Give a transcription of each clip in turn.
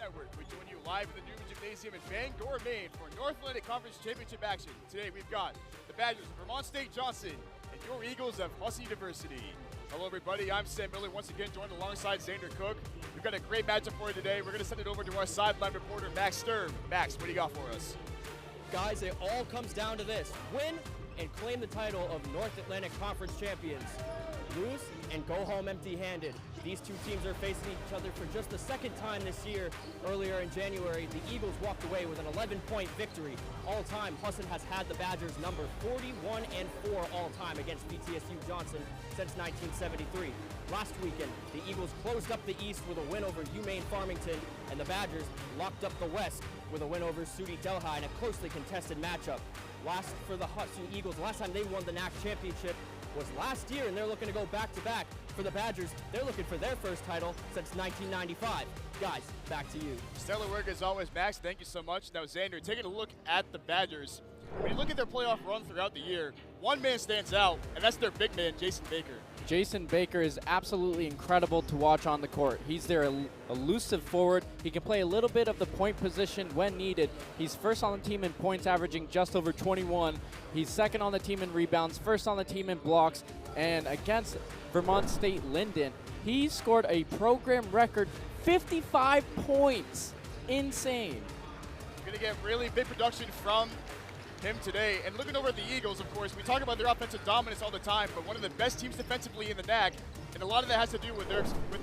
Network. We join you live in the Newman Gymnasium in Bangor, Maine for North Atlantic Conference Championship action. Today we've got the Badgers of Vermont State Johnson and your Eagles of Husson University. Hello everybody, I'm Sam Miller, once again joined alongside Xander Cook. We've got a great matchup for you today. We're going to send it over to our sideline reporter, Max Sturm. Max, what do you got for us? Guys, it all comes down to this. Win and claim the title of North Atlantic Conference champions. Lose and go home empty-handed. These two teams are facing each other for just the second time this year. Earlier in January, the Eagles walked away with an 11-point victory. All time, Husson has had the Badgers number 41-4 all time against VTSU Johnson since 1973. Last weekend, the Eagles closed up the East with a win over UMaine Farmington, and the Badgers locked up the West with a win over Sudi Delhi in a closely contested matchup. Last for the Husson Eagles, last time they won the NAC championship was last year, and they're looking to go back-to-back. For the Badgers, they're looking for their first title since 1995. Guys, back to you. Stellar work as always, Max. Thank you so much. Now, Xander, taking a look at the Badgers. When you look at their playoff run throughout the year, one man stands out, and that's their big man, Jason Baker. Jason Baker is absolutely incredible to watch on the court. He's their elusive forward. He can play a little bit of the point position when needed. He's first on the team in points, averaging just over 21. He's second on the team in rebounds, first on the team in blocks, and against Vermont State Linden, he scored a program record 55 points. Insane. We're going to get really big production from him today. And looking over at the Eagles, of course, we talk about their offensive dominance all the time, but one of the best teams defensively in the NAC, and a lot of that has to do with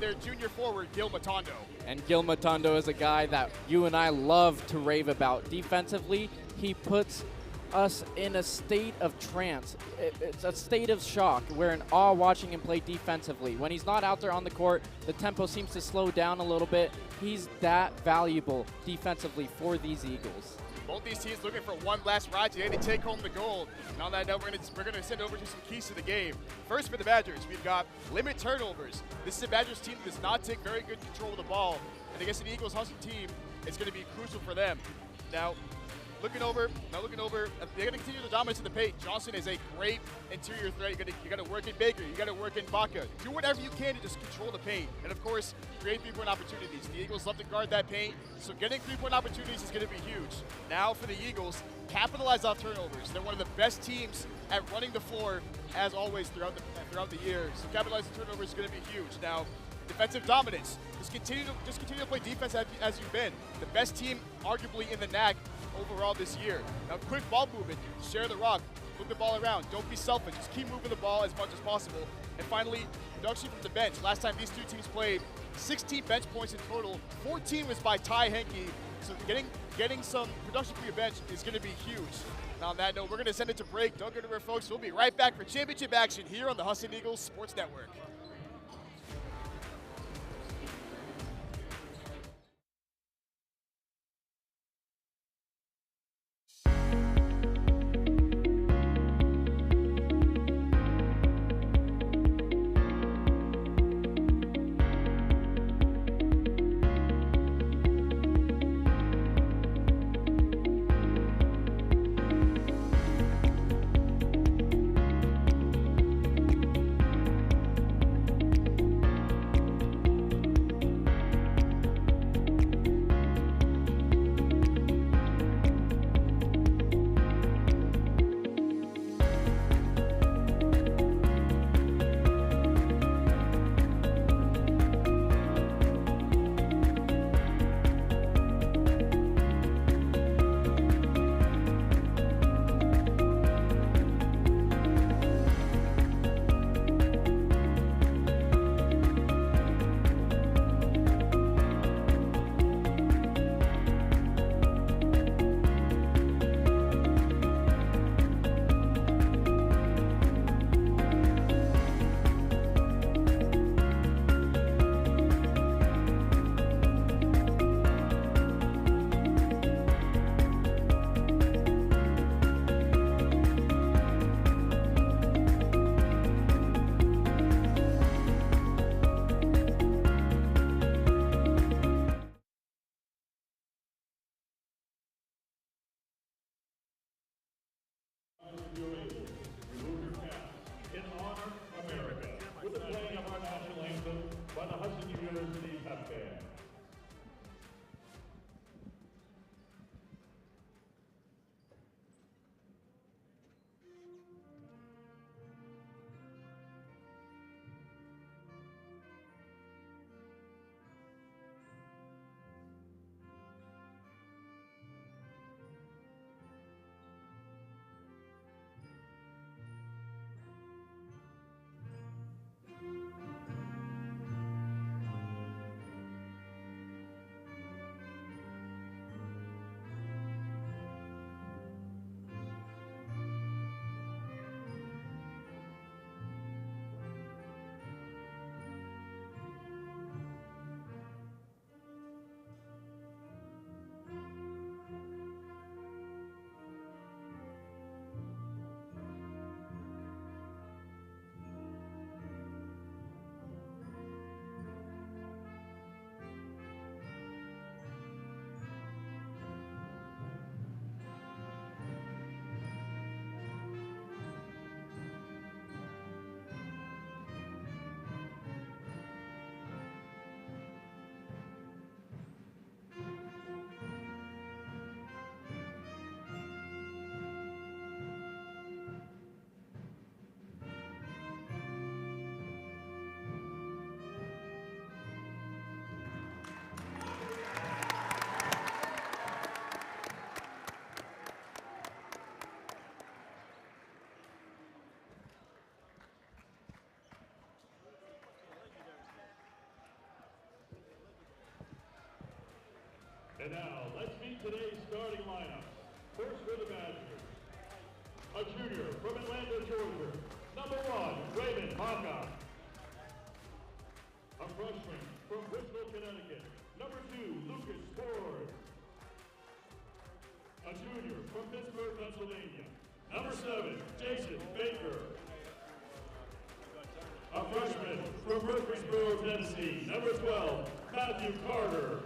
their junior forward, Gil Matondo. And Gil Matondo is a guy that you and I love to rave about. Defensively, he puts us in a state of trance. It's a state of shock. We're in awe watching him play defensively. When he's not out there on the court, the tempo seems to slow down a little bit. He's that valuable defensively for these Eagles. Both these teams looking for one last ride today to take home the gold. And on that note, we're going to send over to some keys to the game. First for the Badgers, we've got limit turnovers. This is a Badgers team that does not take very good control of the ball. And against an Eagles Husson team, it's going to be crucial for them. Now, looking over, they're going to continue the dominance of the paint. Johnson is a great interior threat. You got to work in Baker. You got to work in Baca. Do whatever you can to just control the paint. And of course, create three-point opportunities. The Eagles love to guard that paint, so getting three-point opportunities is going to be huge. Now for the Eagles, capitalize off turnovers. They're one of the best teams at running the floor, as always, throughout the year. So capitalizing turnovers is going to be huge. Now, defensive dominance. Just continue to play defense as you've been. The best team, arguably, in the NAC overall this year. Now, quick ball movement, share the rock, move the ball around, don't be selfish, just keep moving the ball as much as possible. And finally, production from the bench. Last time these two teams played, 16 bench points in total, 14 was by Ty Henke, so getting some production from your bench is going to be huge. And on that note, we're going to send it to break. Don't go anywhere, folks. We'll be right back for championship action here on the Husson Eagles Sports Network. And now, let's meet today's starting lineup. First for the Badgers, a junior from Atlanta, Georgia, number 1, Raymond Baca. A freshman from Bristol, Connecticut, number 2, Lucas Ford. A junior from Pittsburgh, Pennsylvania, number 7, Jason Baker. A freshman from Murfreesboro, Tennessee, number 12, Matthew Carter.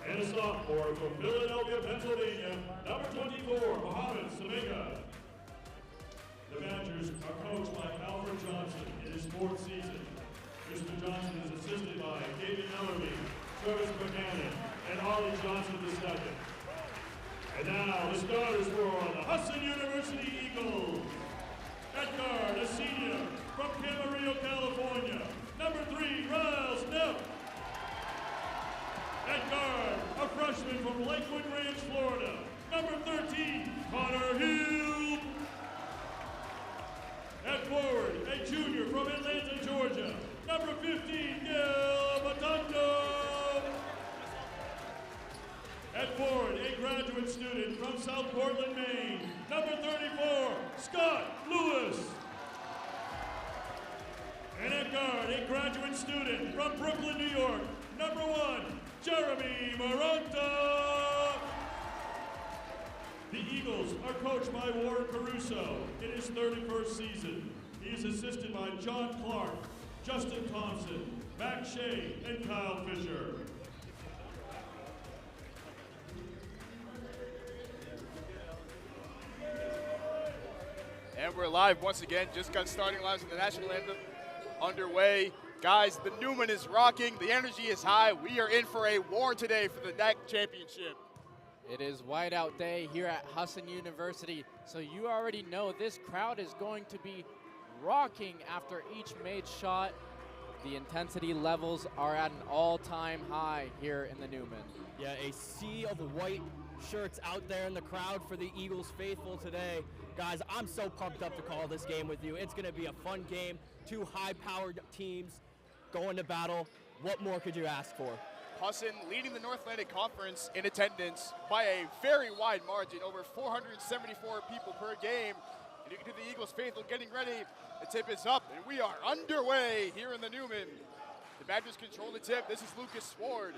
And a sophomore from Philadelphia, Pennsylvania, number 24, Mohammed Samega. The Badgers are coached by Alfred Johnson in his 4th season. Mr. Johnson is assisted by David Ellerby, Travis Buchanan, and Ollie Johnson II. And now the starters for the Husson University Eagles. At guard, a senior from Camarillo, California, number 3, Riles Neff. At guard, a freshman from Lakewood Ranch, Florida, number 13, Connor Hill. At forward, a junior from Atlanta, Georgia, number 15, Gil Matondo. At forward, a graduate student from South Portland, Maine, number 34, Scott Lewis. And at guard, a graduate student from Brooklyn, New York, number 1, Jeremy Maranta. The Eagles are coached by Warren Caruso in his 31st season. He is assisted by John Clark, Justin Thompson, Max Shea, and Kyle Fisher. And we're live once again. Just got starting lines in the national anthem underway. Guys, the Newman is rocking. The energy is high. We are in for a war today for the NAC championship. It is whiteout day here at Husson University, so you already know this crowd is going to be rocking after each made shot. The intensity levels are at an all-time high here in the Newman. Yeah, a sea of white shirts out there in the crowd for the Eagles faithful today. Guys, I'm so pumped up to call this game with you. It's going to be a fun game. 2 high-powered teams going to battle. What more could you ask for? Husson leading the North Atlantic Conference in attendance by a very wide margin, over 474 people per game. And you can do the Eagles faithful getting ready. The tip is up, and we are underway here in the Newman. The Badgers control the tip. This is Lucas Sword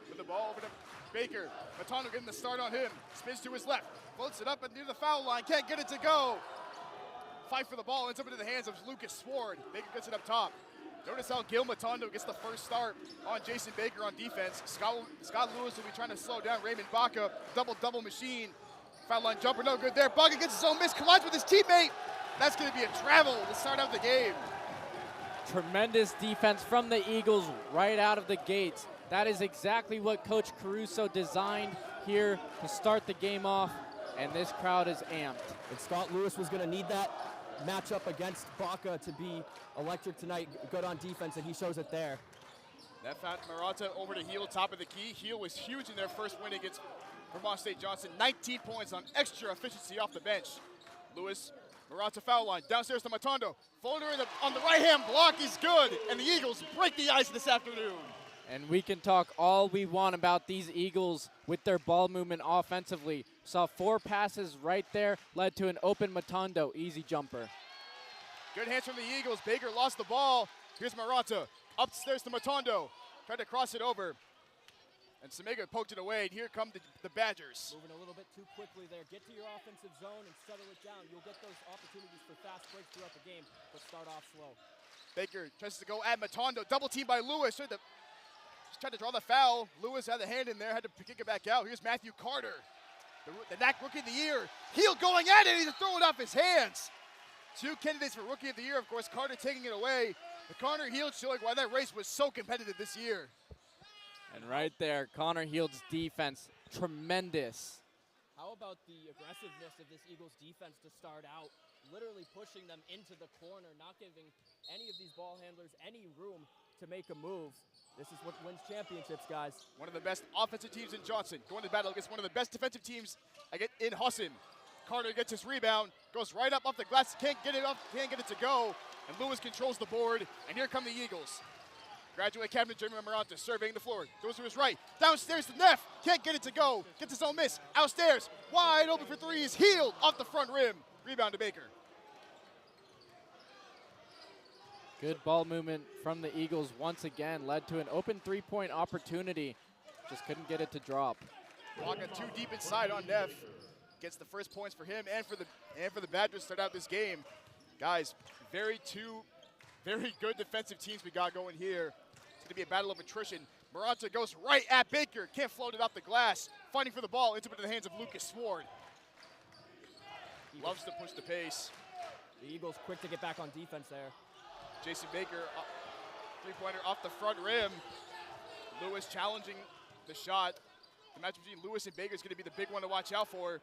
with the ball over to Baker. Matondo getting the start on him. Spins to his left, floats it up and near the foul line. Can't get it to go. Fight for the ball, ends up into the hands of Lucas Sword. Baker gets it up top. Notice how Gil Matondo gets the first start on Jason Baker on defense. Scott Lewis will be trying to slow down Raymond Baca. Double machine. Foul line jumper, no good there. Baca gets his own miss, collides with his teammate. That's going to be a travel to start out the game. Tremendous defense from the Eagles right out of the gates. That is exactly what Coach Caruso designed here to start the game off, and this crowd is amped. And Scott Lewis was going to need that matchup against Baca to be electric tonight. Good on defense, and he shows it there. That found Marata over to Heel, top of the key. Heel was huge in their first win against Vermont State Johnson. 19 points on extra efficiency off the bench. Lewis, Marata foul line, downstairs to Matondo. Folder on the right-hand block is good, and the Eagles break the ice this afternoon. And we can talk all we want about these Eagles with their ball movement offensively. Saw 4 passes right there, led to an open Matondo, easy jumper. Good hands from the Eagles. Baker lost the ball. Here's Marata, upstairs to Matondo. Tried to cross it over, and Samega poked it away, and here come the Badgers. Moving a little bit too quickly there. Get to your offensive zone and settle it down. You'll get those opportunities for fast breaks throughout the game, but start off slow. Baker tries to go at Matondo. Double team by Lewis. Tried to draw the foul. Lewis had the hand in there, had to kick it back out. Here's Matthew Carter, the NAC Rookie of the Year. Heel going at it, he's throwing it off his hands. 2 candidates for Rookie of the Year, of course, Carter taking it away. The Connor Heel showing why that race was so competitive this year. And right there, Connor Heald's defense, tremendous. How about the aggressiveness of this Eagles defense to start out, literally pushing them into the corner, not giving any of these ball handlers any room to make a move. This is what wins championships, guys. One of the best offensive teams in Johnson, going to battle against one of the best defensive teams in Husson. Carter gets his rebound, goes right up off the glass, can't get it to go, and Lewis controls the board, and here come the Eagles. Graduate captain Jeremy Maranta surveying the floor. Goes to his right. Downstairs to Neff. Can't get it to go. Gets his own miss. Outstairs. Wide open for three. Is healed off the front rim. Rebound to Baker. Good ball movement from the Eagles once again. Led to an open three-point opportunity. Just couldn't get it to drop. Walking too deep inside on Neff. Gets the first points for him and for the Badgers to start out this game. Guys, very good defensive teams we got going here. It's going to be a battle of attrition. Maranta goes right at Baker. Can't float it off the glass. Fighting for the ball into the hands of Lucas Sword. Loves to push the pace. The Eagles quick to get back on defense there. Jason Baker, three-pointer off the front rim. Lewis challenging the shot. The match between Lewis and Baker is going to be the big one to watch out for.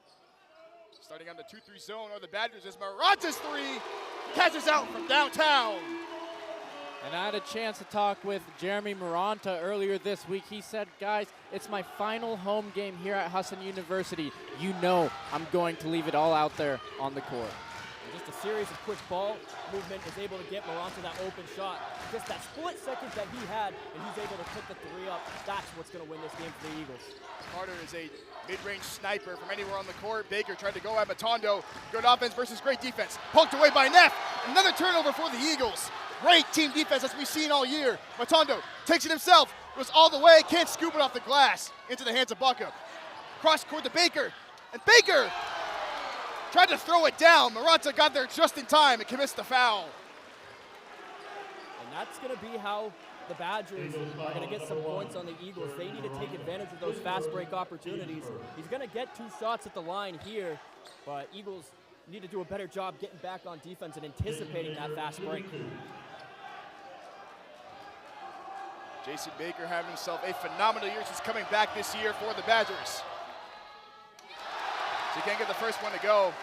Starting on the 2-3 zone are the Badgers as Maranta's three catches out from downtown. And I had a chance to talk with Jeremy Maranta earlier this week. He said, guys, it's my final home game here at Husson University. You know I'm going to leave it all out there on the court. And just a series of quick ball movement is able to get Maranta that open shot. Just that split second that he had, and he's able to put the three up. That's what's going to win this game for the Eagles. Carter is a mid-range sniper from anywhere on the court. Baker tried to go at Matondo. Good offense versus great defense. Poked away by Neff. Another turnover for the Eagles. Great team defense as we've seen all year. Matondo takes it himself. Goes all the way. Can't scoop it off the glass. Into the hands of Bucka. Cross court to Baker. And Baker tried to throw it down. Maranta got there just in time and commits the foul. And that's going to be how the Badgers are going to get some points on the Eagles. They need to take advantage of those fast break opportunities. He's going to get 2 shots at the line here, but Eagles need to do a better job getting back on defense and anticipating that fast break. Jason Baker having himself a phenomenal year since coming back this year for the Badgers. So he can't get the first one to go.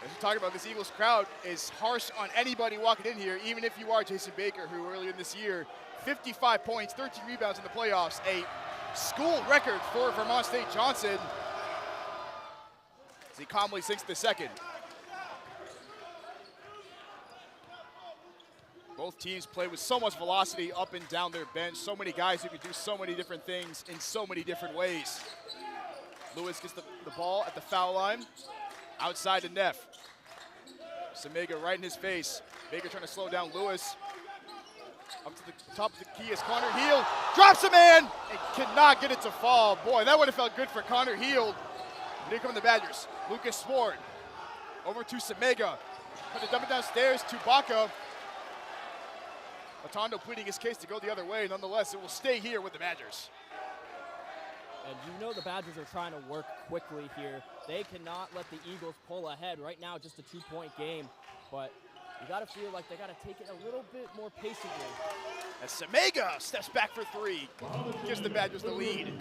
As we're talking about, this Eagles crowd is harsh on anybody walking in here, even if you are Jason Baker, who earlier in this year, 55 points, 13 rebounds in the playoffs, a school record for Vermont State Johnson. As he calmly sinks the second. Both teams play with so much velocity up and down their bench. So many guys who can do so many different things in so many different ways. Lewis gets the ball at the foul line. Outside to Neff. Samega right in his face. Baker trying to slow down Lewis. Up to the top of the key is Connor Heald. Drops a man and cannot get it to fall. Boy, that would have felt good for Connor Heald. And here come the Badgers. Lucas Sword. Over to Samega. Trying to dump it downstairs to Baca. Matondo pleading his case to go the other way. Nonetheless, it will stay here with the Badgers. And you know the Badgers are trying to work quickly here. They cannot let the Eagles pull ahead. Right now, just a 2-point game. But you got to feel like they got to take it a little bit more patiently. As Samega steps back for three. Gives the Badgers the lead.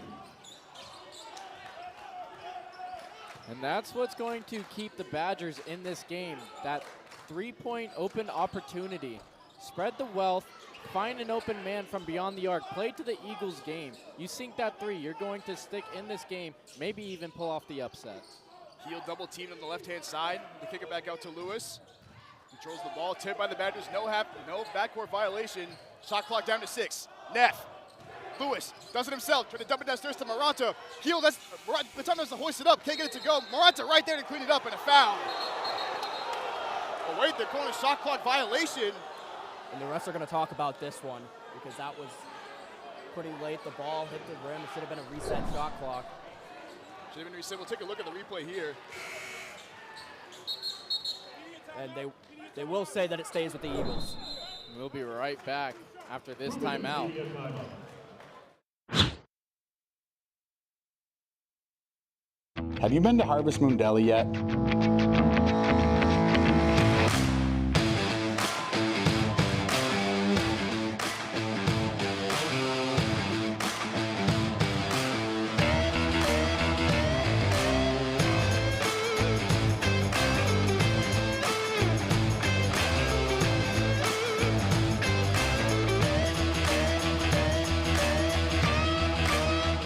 And that's what's going to keep the Badgers in this game. That 3-point open opportunity. Spread the wealth. Find an open man from beyond the arc. Play to the Eagles' game. You sink that three, you're going to stick in this game, maybe even pull off the upset. Heald double teamed on the left-hand side. They kick it back out to Lewis. Controls the ball, tipped by the Badgers. No backcourt violation. Shot clock down to 6. Neff. Lewis does it himself. Trying to dump it downstairs to Maranta. Heald, Matondo has to hoist it up. Can't get it to go. Maranta right there to clean it up and a foul. Oh wait, they're calling a shot clock violation. And the refs are going to talk about this one because that was pretty late. The ball hit the rim. It should have been a reset shot clock. Should have been reset. We'll take a look at the replay here. And they will say that it stays with the Eagles. We'll be right back after this timeout. Have you been to Harvest Moon Deli yet?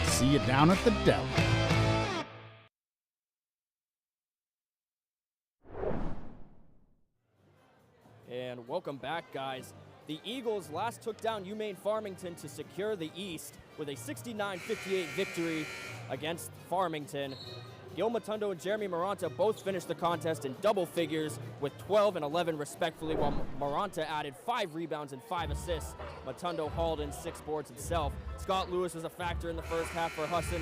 See you down at the deli. And welcome back, guys. The Eagles last took down UMaine Farmington to secure the East with a 69-58 victory against Farmington. Gil Matondo and Jeremy Maranta both finished the contest in double figures with 12 and 11 respectfully, while Maranta added 5 rebounds and 5 assists. Matondo hauled in 6 boards himself. Scott Lewis was a factor in the first half for Husson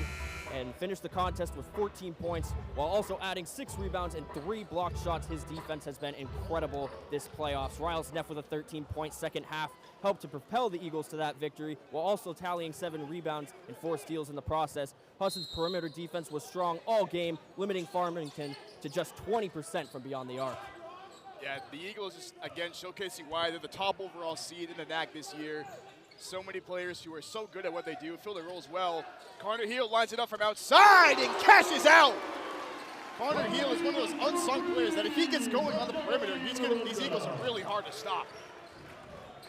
and finished the contest with 14 points while also adding 6 rebounds and 3 blocked shots. His defense has been incredible this playoffs. Riles Neff with a 13-point second half helped to propel the Eagles to that victory while also tallying 7 rebounds and 4 steals in the process. Husson's perimeter defense was strong all game, limiting Farmington to just 20% from beyond the arc. Yeah, the Eagles is, again, showcasing why they're the top overall seed in the NAC this year. So many players who are so good at what they do, fill their roles well. Connor Heel lines it up from outside and cashes out. Connor Heel is one of those unsung players that if he gets going on the perimeter, these Eagles are really hard to stop.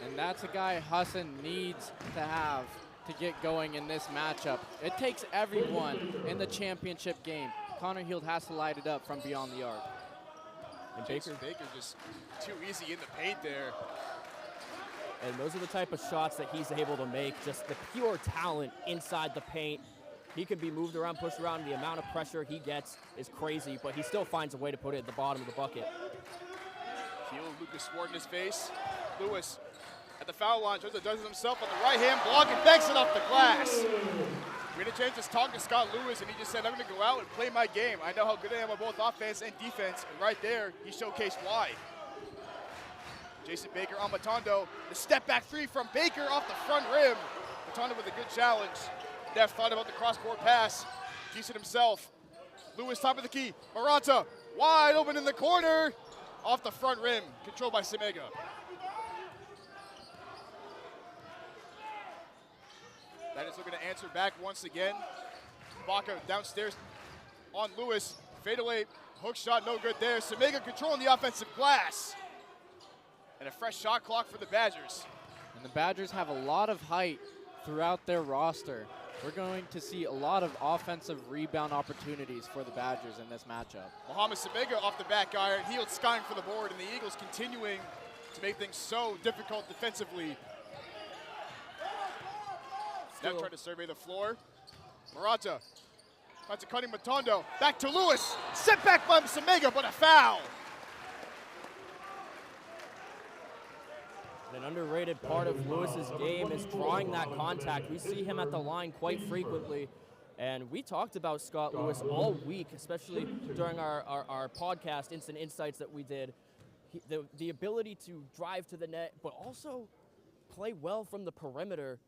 And that's a guy Husson needs to have to get going in this matchup. It takes everyone in the championship game. Connor Heel has to light it up from beyond the arc. And Baker just too easy in the paint there. And those are the type of shots that he's able to make, just the pure talent inside the paint. He can be moved around, pushed around. The amount of pressure he gets is crazy, but he still finds a way to put it at the bottom of the bucket. Heel, Lucas Swart in his face. Lewis at the foul line, does it himself on the right hand block and banks it off the glass. We had a chance to talk to Scott Lewis, and he just said, I'm going to go out and play my game. I know how good I am on both offense and defense, and right there, he showcased why. Jason Baker on Matondo. The step back 3 from Baker off the front rim. Matondo with a good challenge. Neff thought about the cross-court pass. Keeps it himself. Lewis top of the key. Maranta wide open in the corner. Off the front rim. Controlled by Semega. That is looking to answer back once again. Baca downstairs on Lewis. Fadeaway. Hook shot no good there. Semega controlling the offensive glass. And a fresh shot clock for the Badgers. And the Badgers have a lot of height throughout their roster. We're going to see a lot of offensive rebound opportunities for the Badgers in this matchup. Mohamed Semega off the back iron, Heel skying for the board, and the Eagles continuing to make things so difficult defensively. Neff trying to survey the floor. Maranta tries to cutting Matondo. Back to Lewis. Set back by Semega, but a foul. An underrated part of Lewis's game is drawing that contact. We see him at the line quite frequently. And we talked about Scott Lewis all week, especially during our podcast, Instant Insights, that we did. The ability to drive to the net, but also play well from the perimeter.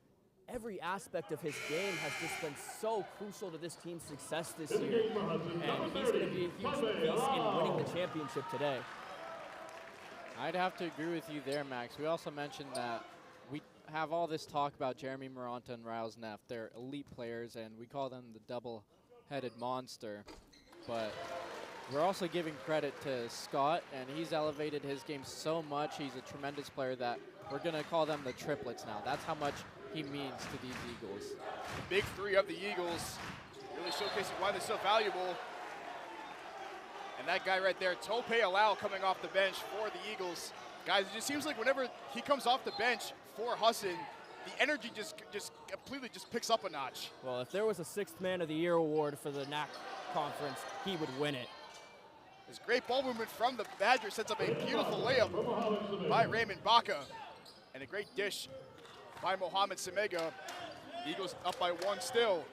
Every aspect of his game has just been so crucial to this team's success this year. And he's going to be a huge piece in winning the championship today. I'd have to agree with you there, Max. We also mentioned that we have all this talk about Jeremy Maranta and Riles Neff. They're elite players, and we call them the double-headed monster. But we're also giving credit to Scott, and he's elevated his game so much. He's a tremendous player that we're going to call them the triplets now. That's how much he means to these Eagles. The big 3 of the Eagles really showcasing why they're so valuable. And that guy right there, Tope Alau, coming off the bench for the Eagles. Guys, it just seems like whenever he comes off the bench for Husson, the energy just completely picks up a notch. Well, if there was a 6th Man of the Year award for the NAC conference, he would win it. This great ball movement from the Badgers sets up a beautiful layup by Raymond Baca. And a great dish by Mohamed Semega. Eagles up by 1 still.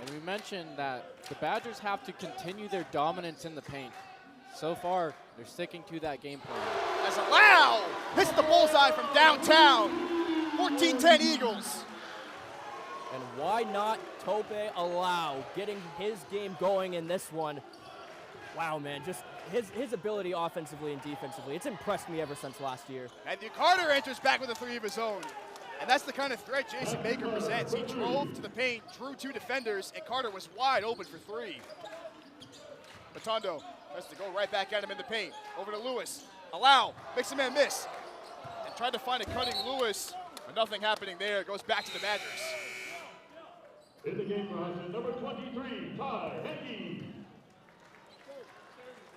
And we mentioned that the Badgers have to continue their dominance in the paint. So far, they're sticking to that game plan. As Alau hits the bullseye from downtown. 14-10 Eagles. And why not Tope Alau getting his game going in this one? Wow, man, just his ability offensively and defensively, it's impressed me ever since last year. Matthew Carter enters back with a 3 of his own. And that's the kind of threat Jason Baker presents. He drove to the paint, drew 2 defenders, and Carter was wide open for 3. Matondo tries to go right back at him in the paint. Over to Lewis. Alau, makes a man miss. And tried to find a cutting Lewis, but nothing happening there. It goes back to the Badgers. In the game for Husson, number 23, Ty Henke.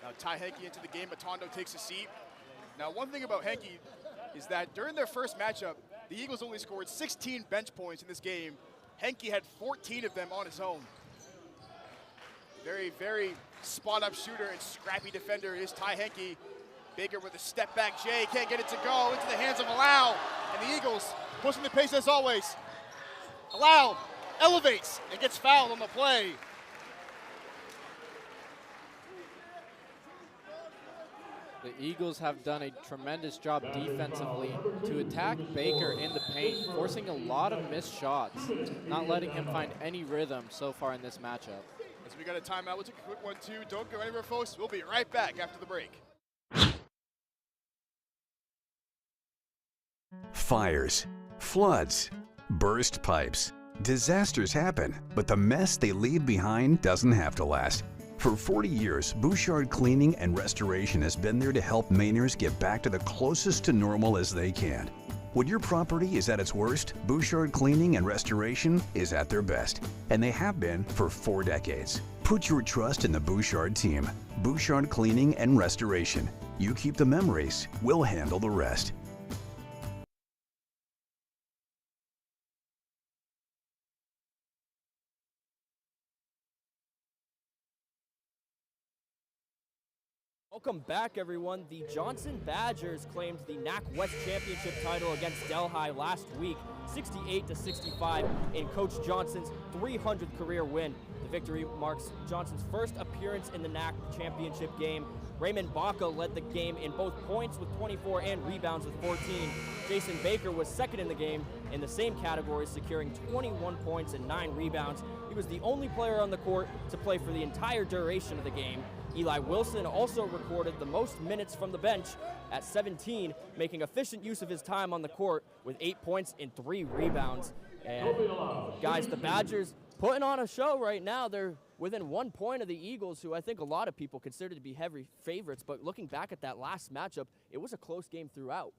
Now Ty Henke into the game. Matondo takes a seat. Now one thing about Henke is that during their first matchup, the Eagles only scored 16 bench points in this game. Henke had 14 of them on his own. Very, very spot-up shooter and scrappy defender is Ty Henke. Baker with a step-back J, can't get it to go, into the hands of Alau. And the Eagles pushing the pace as always. Alau elevates and gets fouled on the play. The Eagles have done a tremendous job defensively to attack Baker in the paint, forcing a lot of missed shots, not letting him find any rhythm so far in this matchup. As we got a timeout, we'll take a quick one too. Don't go anywhere, folks. We'll be right back after the break. Fires, floods, burst pipes. Disasters happen, but the mess they leave behind doesn't have to last. For 40 years, Bouchard Cleaning and Restoration has been there to help Mainers get back to the closest to normal as they can. When your property is at its worst, Bouchard Cleaning and Restoration is at their best, and they have been for 4 decades. Put your trust in the Bouchard team. Bouchard Cleaning and Restoration. You keep the memories, we'll handle the rest. Welcome back, everyone. The Johnson Badgers claimed the NAC West Championship title against Delhi last week, 68-65, in Coach Johnson's 300th career win. The victory marks Johnson's first appearance in the NAC Championship game. Raymond Baca led the game in both points with 24 and rebounds with 14. Jason Baker was second in the game in the same category, securing 21 points and 9 rebounds. He was the only player on the court to play for the entire duration of the game. Eli Wilson also recorded the most minutes from the bench at 17, making efficient use of his time on the court with 8 points and 3 rebounds. And guys, the Badgers putting on a show right now. They're within 1 point of the Eagles, who I think a lot of people consider to be heavy favorites. But looking back at that last matchup, it was a close game throughout.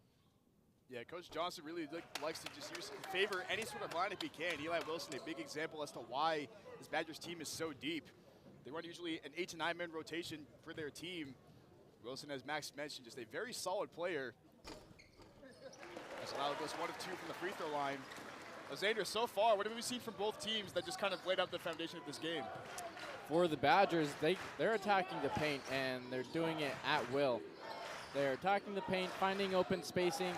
Yeah, Coach Johnson really likes to just favor any sort of lineup he can. Eli Wilson, a big example as to why this Badgers team is so deep. They run usually an 8 to 9 man rotation for their team. Wilson, as Max mentioned, just a very solid player. As Lyle goes 1 of 2 from the free throw line. Xander, so far, what have we seen from both teams that just kind of laid out the foundation of this game? For the Badgers, they're attacking the paint, and they're doing it at will. They're attacking the paint, finding open spacing.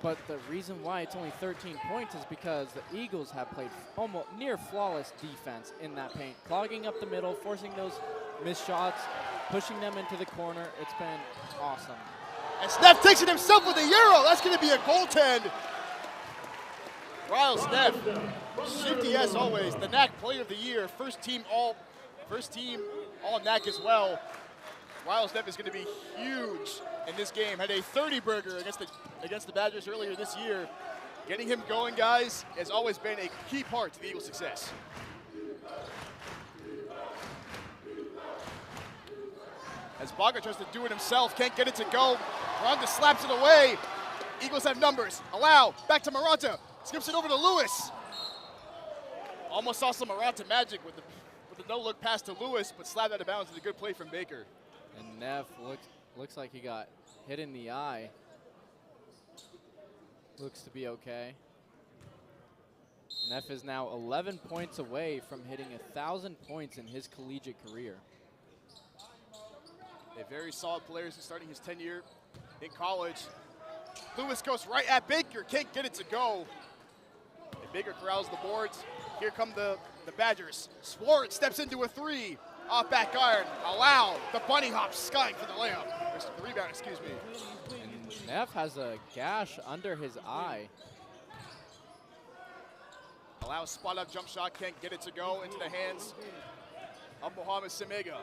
But the reason why it's only 13 points is because the Eagles have played almost near flawless defense in that paint, clogging up the middle, forcing those missed shots, pushing them into the corner. It's been awesome. And Steph takes it himself with a Euro. That's going to be a goaltend. Ryle Steph, shifty as always. The NAC Player of the Year, first team all NAC as well. Ryle Steph is going to be huge in this game. Had a 30-burger against the Badgers earlier this year. Getting him going, guys, has always been a key part to the Eagles' success. As Baca tries to do it himself, can't get it to go. Maranta slaps it away. Eagles have numbers. Allow, back to Maranta. Skips it over to Lewis. Almost saw some Maranta magic with the no-look pass to Lewis, but slapped out of bounds with a good play from Baker. And Neff looks like he got hit in the eye. Looks to be okay. Neff is now 11 points away from hitting 1,000 points in his collegiate career. A very solid player since starting his tenure in college. Lewis goes right at Baker, can't get it to go. And Baker corrals the boards. Here come the Badgers. Swart steps into a 3. Off back iron. Allow the bunny hop, skying for the layup. The rebound, excuse me. And Neff has a gash under his eye. Allow spot up jump shot, can't get it to go into the hands of Mohamed Semega.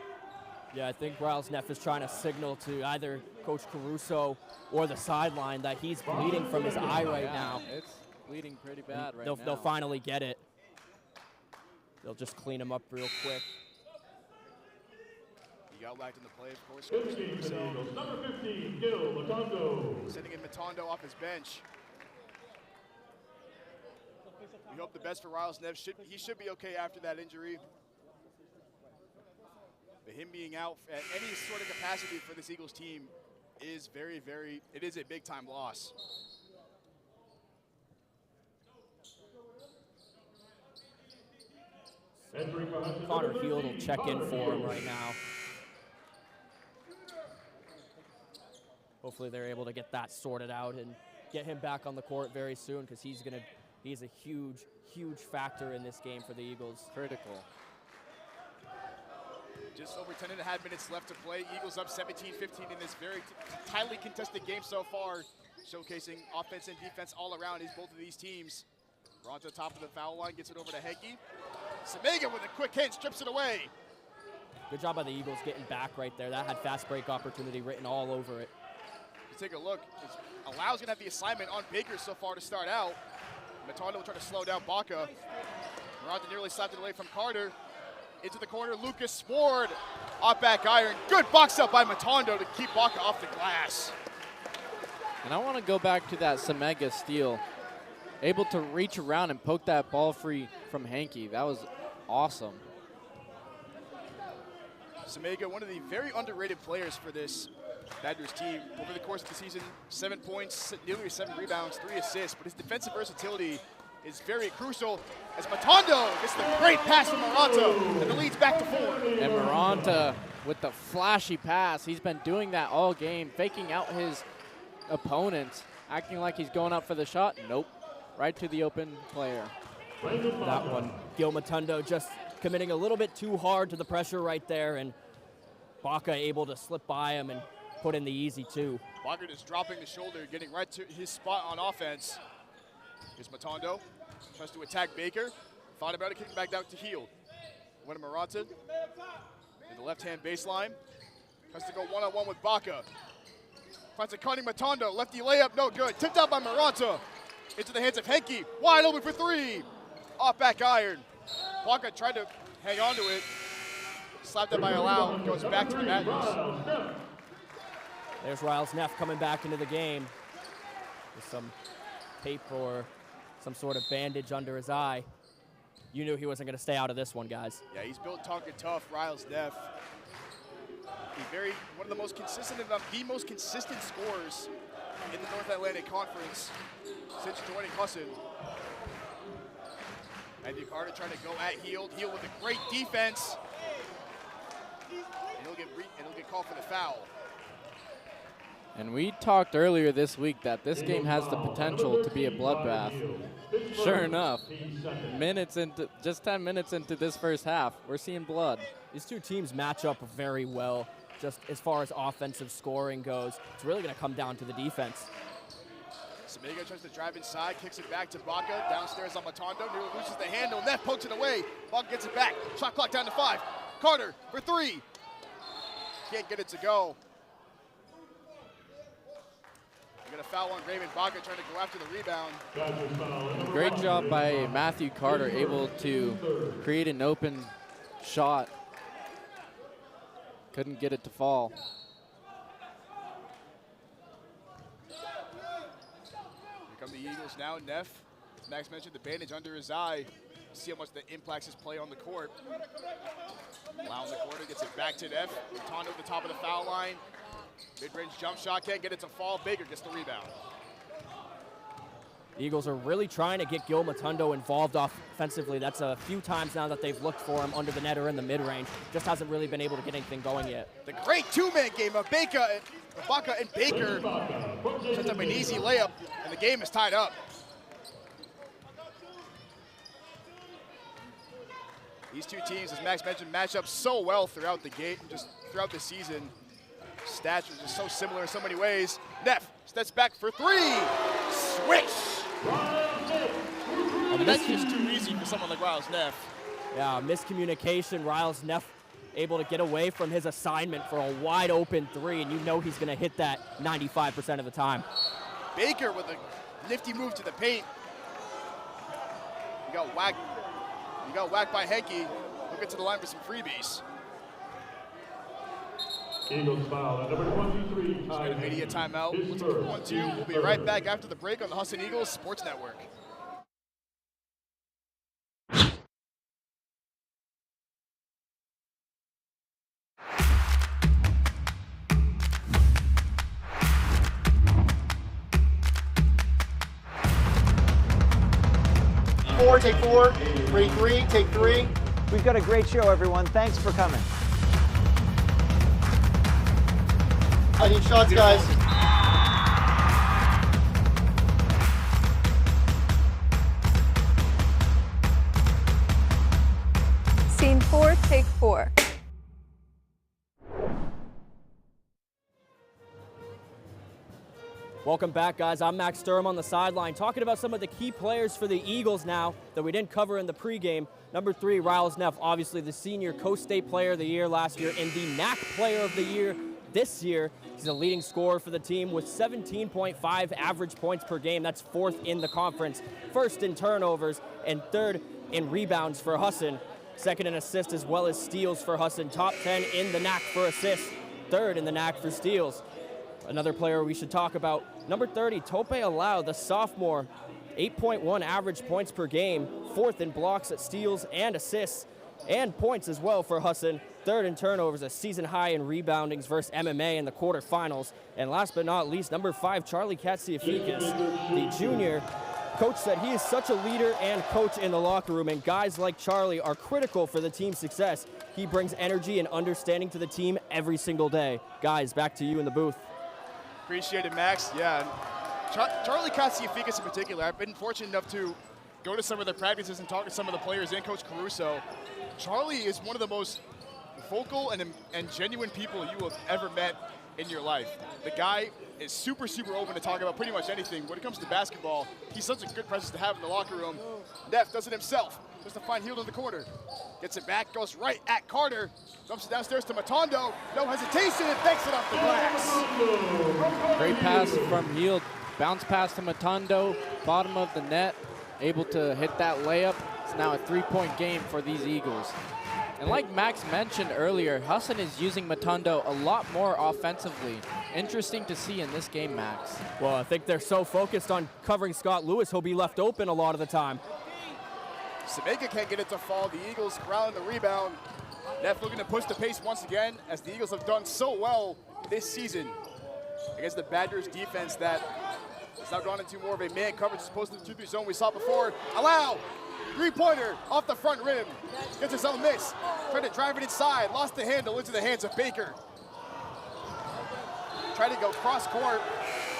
Yeah, I think Riles Neff is trying to signal to either Coach Caruso or the sideline that he's bleeding from his eye right now. It's bleeding pretty bad right now. They'll finally get it. They'll just clean him up real quick. He got back in the play, of course. Number 15, Gil Matondo. Sending in Matondo off his bench. We hope the best for Riles Neff. He should be okay after that injury. But him being out at any sort of capacity for this Eagles team is it is a big-time loss. Connor Heald will check in for him right now. Hopefully they're able to get that sorted out and get him back on the court very soon, because he's a huge factor in this game for the Eagles. Critical. Just over 10.5 minutes left to play. Eagles up 17-15 in this very tightly contested game so far, showcasing offense and defense all around both of these teams. We're on to the top of the foul line, gets it over to Henke. Semega with a quick hit, strips it away. Good job by the Eagles getting back right there. That had fast break opportunity written all over it. You take a look. Alau's going to have the assignment on Baker so far to start out. Matondo will try to slow down Baca. Maranta nearly slapped it away from Carter. Into the corner, Lucas Sword. Off back iron. Good box up by Matondo to keep Baca off the glass. And I want to go back to that Semega steal. Able to reach around and poke that ball free from Henke. That was awesome. Semega, one of the very underrated players for this Badgers team. Over the course of the season, 7 points, nearly 7 rebounds, 3 assists, but his defensive versatility is very crucial as Matondo gets the great pass from Maranta, and the lead's back to 4. And Maranta with the flashy pass. He's been doing that all game, faking out his opponents, acting like he's going up for the shot. Nope, right to the open player. That one, Gil Matondo just committing a little bit too hard to the pressure right there, and Baca able to slip by him and put in the easy 2. Baca just dropping the shoulder, getting right to his spot on offense. Here's Matondo, tries to attack Baker. Thought about it, kicking back down to Heald. Went to Maranta in the left-hand baseline. Tries to go one-on-one with Baca. Finds a cutting Matondo, lefty layup, no good. Tipped out by Maranta. Into the hands of Henke, wide open for 3. Off back iron. Baca tried to hang on to it. Slapped it by Alau, goes back to the Badgers. There's Riles Neff coming back into the game with some tape or some sort of bandage under his eye. You knew he wasn't going to stay out of this one, guys. Yeah, he's built Tonka tough, Riles Neff. He's one of the most consistent, if not the most consistent scorers in the North Atlantic Conference since joining Husson. Matthew Carter trying to go at Heald. Heald with a great defense. And he'll get called for the foul. And we talked earlier this week that this game has the potential to be a bloodbath. Sure enough, just 10 minutes into this first half, we're seeing blood. These two teams match up very well, just as far as offensive scoring goes. It's really going to come down to the defense. Semega tries to drive inside, kicks it back to Baca, downstairs on Matondo, nearly loses the handle, Neff pokes it away, Baca gets it back, shot clock down to 5. Carter for 3. Can't get it to go. We got a foul on Raymond Baca trying to go after the rebound. Great job by Matthew Carter, able to create an open shot. Couldn't get it to fall. Here come the Eagles now. Neff, as Max mentioned, the bandage under his eye. See how much that impacts his play on the court. Lau in the corner, gets it back to Neff. Matondo at the top of the foul line. Mid-range jump shot, can't get it to fall. Baker gets the rebound. The Eagles are really trying to get Gil Matondo involved offensively. That's a few times now that they've looked for him under the net or in the mid-range. Just hasn't really been able to get anything going yet. The great two-man game of Baca and Baker. Sets up an easy layup, and the game is tied up. These two teams, as Max mentioned, match up so well throughout the game, just throughout the season. Stats are just so similar in so many ways. Neff steps back for 3. Switch! That's just too easy for someone like Riles Neff. Yeah, miscommunication. Riles Neff able to get away from his assignment for a wide open 3, and you know he's going to hit that 95% of the time. Baker with a nifty move to the paint. You got whacked by Henke. We'll get to the line for some freebies. Eagles foul at number 23. Media timeout. We'll take 1-2. We'll be right back after the break on the Husson Eagles Sports Network. 4, take 4. 3, 3, take 3. We've got a great show, everyone. Thanks for coming. I need shots, guys. Scene 4, take 4. Welcome back, guys. I'm Max Sturm on the sideline, talking about some of the key players for the Eagles now that we didn't cover in the pregame. Number 3, Riles Neff, obviously the senior Coast State Player of the Year last year and the NAC Player of the Year this year. He's a leading scorer for the team with 17.5 average points per game. That's 4th in the conference, 1st in turnovers, and 3rd in rebounds for Husson. 2nd in assists as well as steals for Husson. Top 10 in the NAC for assists, 3rd in the NAC for steals. Another player we should talk about, number 30, Tope Alau, the sophomore, 8.1 average points per game, 4th in blocks, steals, and assists, and points as well for Husson. 3rd in turnovers, a season high in reboundings versus MMA in the quarterfinals. And last but not least, number 5, Charlie Katsiafikis, the junior. Coach said he is such a leader and coach in the locker room, and guys like Charlie are critical for the team's success. He brings energy and understanding to the team every single day. Guys, back to you in the booth. Appreciate it, Max. Yeah, Charlie Katsiafikis in particular, I've been fortunate enough to go to some of the practices and talk to some of the players and Coach Caruso. Charlie is one of the most vocal and genuine people you have ever met in your life. The guy is super open to talk about pretty much anything. When it comes to basketball, he's such a good presence to have in the locker room. Neff does it himself. Just to find Hield in the corner. Gets it back, goes right at Carter. Dumps it downstairs to Matondo. No hesitation, and banks it off the glass. Great pass from Hield. Bounce pass to Matondo, bottom of the net. Able to hit that layup. It's now a 3-point game for these Eagles. And like Max mentioned earlier, Husson is using Matondo a lot more offensively. Interesting to see in this game, Max. Well, I think they're so focused on covering Scott Lewis, he'll be left open a lot of the time. Samega can't get it to fall. The Eagles ground the rebound. Neff looking to push the pace once again, as the Eagles have done so well this season against the Badgers defense that has now gone into more of a man coverage as opposed to the 2-3 zone we saw before. Allow, 3-pointer off the front rim. Gets his own miss. Tried to drive it inside. Lost the handle into the hands of Baker. Tried to go cross court.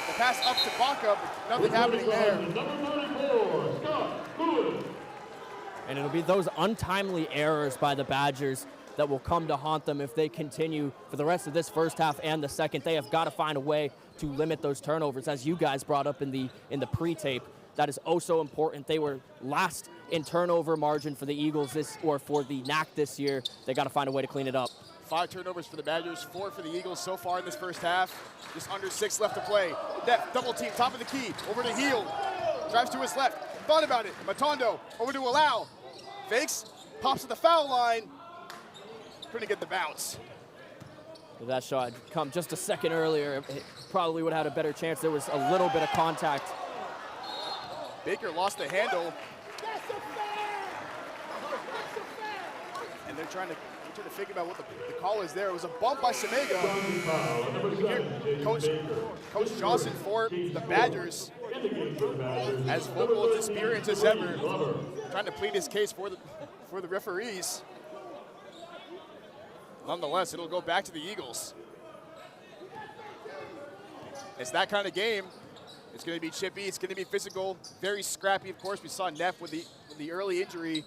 The pass up to Baca, but nothing happening there. Number 34, Scott Lewis. And it'll be those untimely errors by the Badgers that will come to haunt them if they continue for the rest of this first half and the second. They have got to find a way to limit those turnovers, as you guys brought up in the pre-tape. That is oh so important. They were last in turnover margin for the Eagles for the NAC this year. They got to find a way to clean it up. 5 turnovers for the Badgers, 4 for the Eagles so far in this first half. Just under 6 left to play. Neff, double team, top of the key, over to Hield. Drives to his left. Thought about it. Matondo over to Allow. Fakes, pops to the foul line. Couldn't get the bounce. If that shot had come just a second earlier, it probably would have had a better chance. There was a little bit of contact. Baker lost the handle. And they're trying to figure out what the call is there. It was a bump by Samega. Coach Johnson for the Badgers, as vocal and experienced as ever, trying to plead his case for the referees. Nonetheless, it'll go back to the Eagles. It's that kind of game. It's going to be chippy. It's going to be physical, very scrappy. Of course, we saw Neff with the early injury.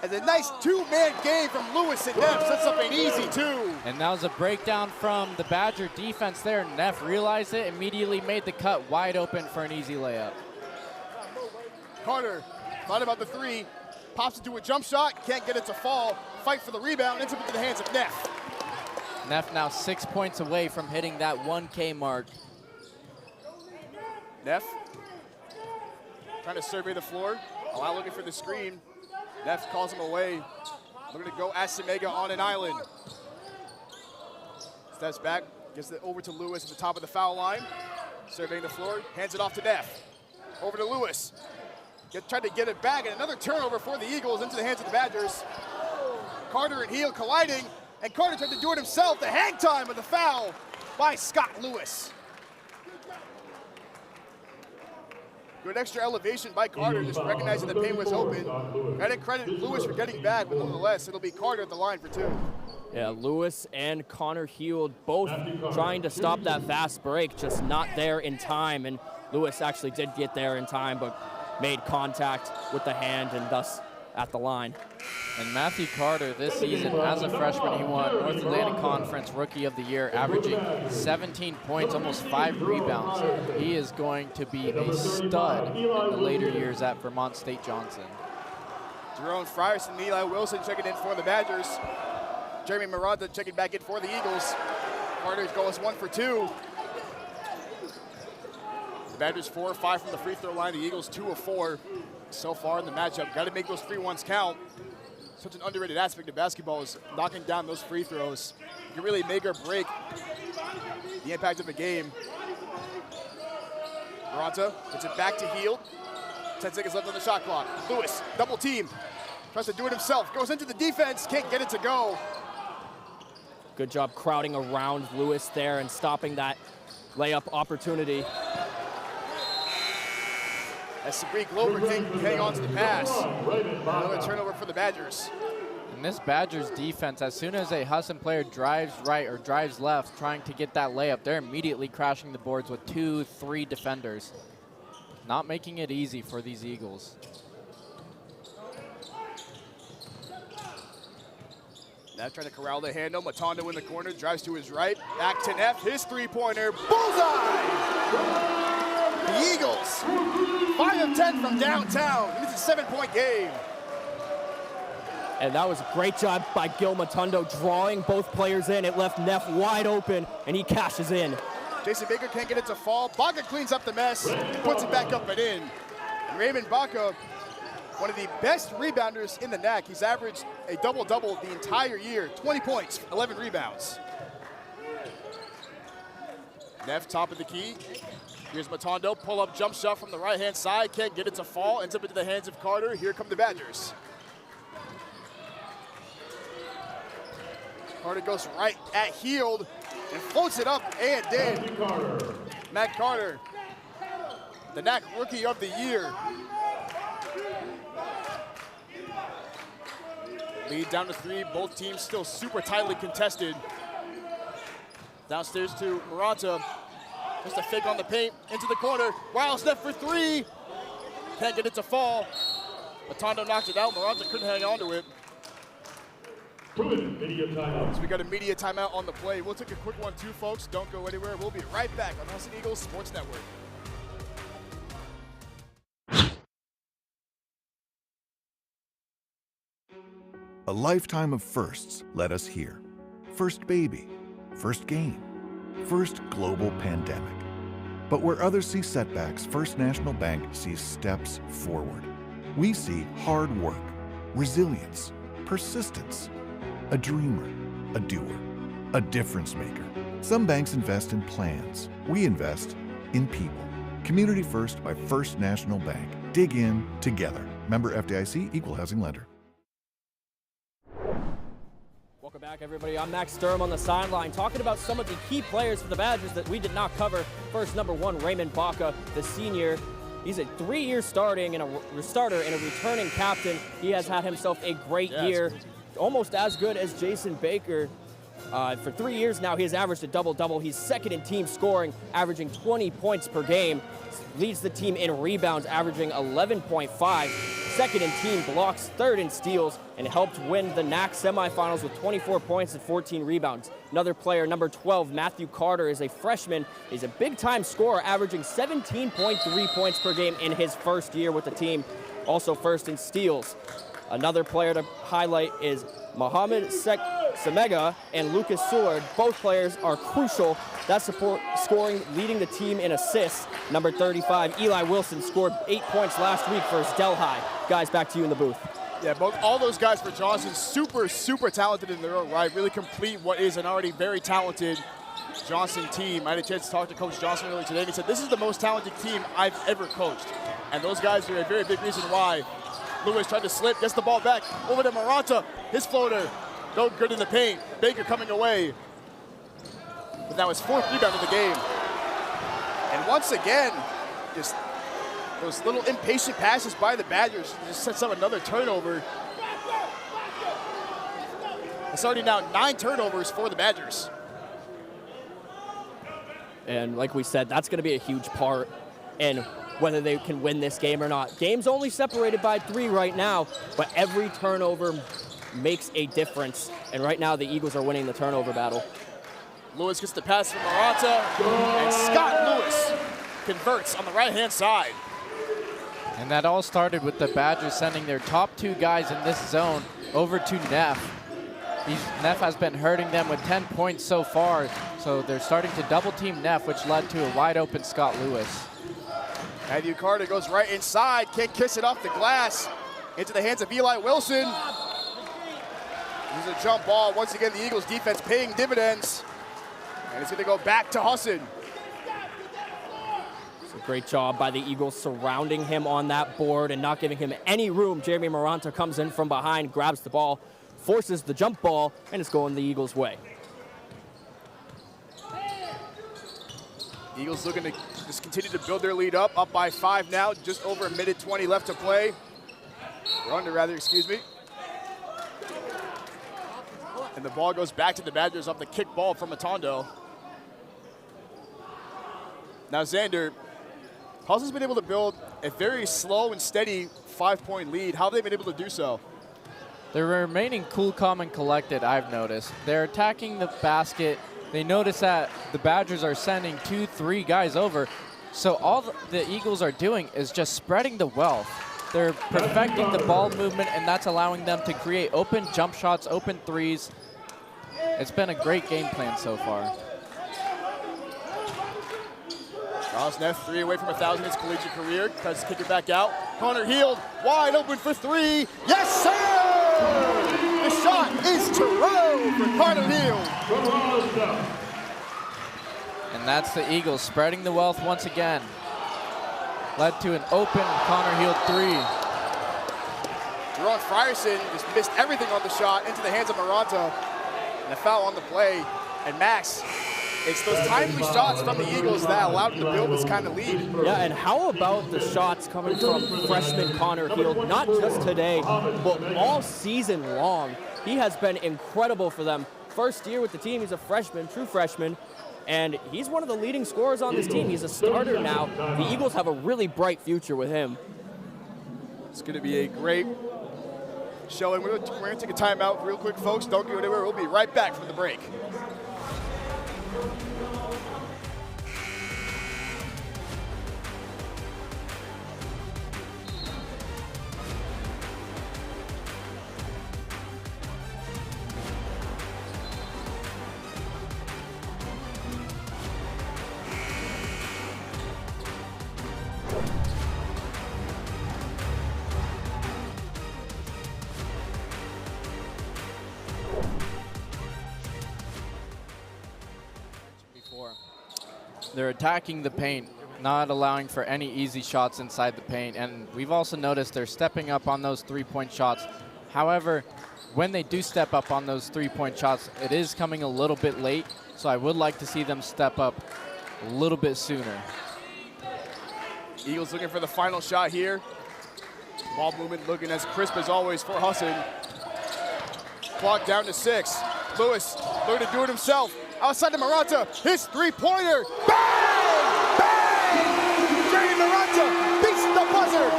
And a nice 2-man game from Lewis and Neff sets up an easy 2. And that was a breakdown from the Badger defense there. Neff realized it, immediately made the cut wide open for an easy layup. Carter thought about the 3, pops into a jump shot, can't get it to fall. Fight for the rebound, ends up into the hands of Neff. Neff now 6 points away from hitting that 1K mark. Neff trying to survey the floor. Allow looking for the screen. Neff calls him away. Looking to go at Samega on an island. Steps back, gets it over to Lewis at the top of the foul line. Surveying the floor, hands it off to Neff. Over to Lewis. Tried to get it back, and another turnover for the Eagles into the hands of the Badgers. Carter and Hield colliding, and Carter tried to do it himself. The hang time of the foul by Scott Lewis. Good extra elevation by Carter, just recognizing the paint was open. Got to credit Lewis for getting back, but nonetheless, it'll be Carter at the line for 2. Yeah, Lewis and Connor Heald both trying to stop that fast break, just not there in time. And Lewis actually did get there in time, but made contact with the hand and thus at the line. And Matthew Carter this season, as a freshman, he won North Atlantic Conference Rookie of the Year, averaging 17 points, almost 5 rebounds. He is going to be a stud in the later years at Vermont State Johnson. Jerome Frierson and Eli Wilson checking in for the Badgers. Jeremy Maranta checking back in for the Eagles. Carter goes 1 for 2. The Badgers 4 of 5 from the free throw line. The Eagles 2 of 4 so far in the matchup. Got to make those free ones count. Such an underrated aspect of basketball is knocking down those free throws. You can really make or break the impact of a game. Maranta gets it back to Heald. 10 seconds left on the shot clock. Lewis, double team. Tries to do it himself. Goes into the defense. Can't get it to go. Good job crowding around Lewis there and stopping that layup opportunity. As Sabri Glover can hang on to the pass. Another turnover for the Badgers. And this Badgers defense, as soon as a Husson player drives right or drives left trying to get that layup, they're immediately crashing the boards with 2, 3 defenders. Not making it easy for these Eagles. Neff trying to corral the handle. Matondo in the corner, drives to his right. Back to Neff, his three-pointer, bullseye! The Eagles, 5 of 10 from downtown. It's a 7-point game. And that was a great job by Gil Matondo drawing both players in. It left Neff wide open, and he cashes in. Jason Baker can't get it to fall. Baca cleans up the mess, puts it back up and in. And Raymond Baca, one of the best rebounders in the NAC. He's averaged a double-double the entire year. 20 points, 11 rebounds. Neff top of the key. Here's Matondo, pull-up jump shot from the right-hand side. Can't get it to fall, ends up into the hands of Carter. Here come the Badgers. Carter goes right at Heald and floats it up and in. Matt Carter, the NAC Rookie of the Year. Lead down to 3, both teams still super tightly contested. Downstairs to Maranta. Just a fake on the paint, into the corner. Wild step for 3. Can't get it to fall. Matondo knocked it out. Maranta couldn't hang on to it. Media timeout. So we got a media timeout on the play. We'll take a quick one too, folks. Don't go anywhere. We'll be right back on Husson Eagles Sports Network. A lifetime of firsts led us here. First baby, first game, first global pandemic. But where others see setbacks, First National Bank sees steps forward. We see hard work, resilience, persistence, a dreamer, a doer, a difference maker. Some banks invest in plans. We invest in people. Community First by First National Bank. Dig in together. Member FDIC, Equal Housing Lender. Welcome back, everybody. I'm Max Sturm on the sideline, talking about some of the key players for the Badgers that we did not cover. First, number 1, Raymond Baca, the senior. He's a 3-year starter and a returning captain. He has had himself a great year, almost as good as Jason Baker. For 3 years now, he has averaged a double-double. He's second in team scoring, averaging 20 points per game. Leads the team in rebounds, averaging 11.5. Second in team blocks, third in steals, and helped win the NAC semifinals with 24 points and 14 rebounds. Another player, number 12, Matthew Carter, is a freshman. He's a big-time scorer, averaging 17.3 points per game in his first year with the team. Also first in steals. Another player to highlight is Mohamed Semega and Lucas Seward. Both players are crucial. That support scoring, leading the team in assists. Number 35, Eli Wilson, scored 8 points last week for Delhi. Guys, back to you in the booth. Yeah, all those guys for Johnson, super talented in their own right. Really complete what is an already very talented Johnson team. I had a chance to talk to Coach Johnson earlier today, and he said, this is the most talented team I've ever coached. And those guys are a very big reason why. Lewis tried to slip, gets the ball back, over to Maranta. His floater, no good in the paint. Baker coming away. But that was 4th rebound of the game. And once again, just those little impatient passes by the Badgers just sets up another turnover. It's already now 9 turnovers for the Badgers. And like we said, that's going to be a huge part in whether they can win this game or not. Game's only separated by 3 right now, but every turnover makes a difference. And right now, the Eagles are winning the turnover battle. Lewis gets the pass from Maranta, and Scott Lewis converts on the right-hand side. And that all started with the Badgers sending their top 2 guys in this zone over to Neff. Neff has been hurting them with 10 points so far, so they're starting to double team Neff, which led to a wide open Scott Lewis. Matthew Carter goes right inside, can't kiss it off the glass, into the hands of Eli Wilson. He's a jump ball. Once again, the Eagles defense paying dividends, and it's gonna go back to Husson. It's a great job by the Eagles surrounding him on that board and not giving him any room. Jeremy Maranta comes in from behind, grabs the ball, forces the jump ball, and it's going the Eagles' way. Eagles looking to just continue to build their lead up by 5 now, just over a minute 20 left to play. Or under, rather, excuse me. And the ball goes back to the Badgers off the kick ball from Matondo. Now, Xander, Husson's been able to build a very slow and steady 5-point lead. How have they been able to do so? They're remaining cool, calm, and collected, I've noticed. They're attacking the basket. They notice that the Badgers are sending 2, 3 guys over. So all the Eagles are doing is just spreading the wealth. They're perfecting the ball movement, and that's allowing them to create open jump shots, open threes. It's been a great game plan so far. Charles Neff, 3 away from 1,000 in his collegiate career. Tries to kick it back out. Connor Heald, wide open for 3. Yes, sir! The shot is to row for Connor Heald. And that's the Eagles spreading the wealth once again. Led to an open Connor Heald 3. Jerron Frierson just missed everything on the shot into the hands of Maranta. And a foul on the play. And Max, it's those timely shots from the Eagles that allowed them to build this kind of lead. Yeah, and how about the shots coming from freshman Connor Heald? Not just today, but all season long. He has been incredible for them. First year with the team, he's a freshman, true freshman, and he's one of the leading scorers on this team. He's a starter now. The Eagles have a really bright future with him. It's going to be a great showing. We're going to take a timeout real quick, folks. Don't go anywhere. We'll be right back from the break. They're attacking the paint, not allowing for any easy shots inside the paint. And we've also noticed they're stepping up on those 3-point shots. However, when they do step up on those 3-point shots, it is coming a little bit late. So I would like to see them step up a little bit sooner. Eagles looking for the final shot here. Ball movement looking as crisp as always for Husson. Clock down to 6. Lewis looking to do it himself. Outside to Maranta, his 3-pointer. Bang! Bang! Jeremy Maranta beats the buzzer.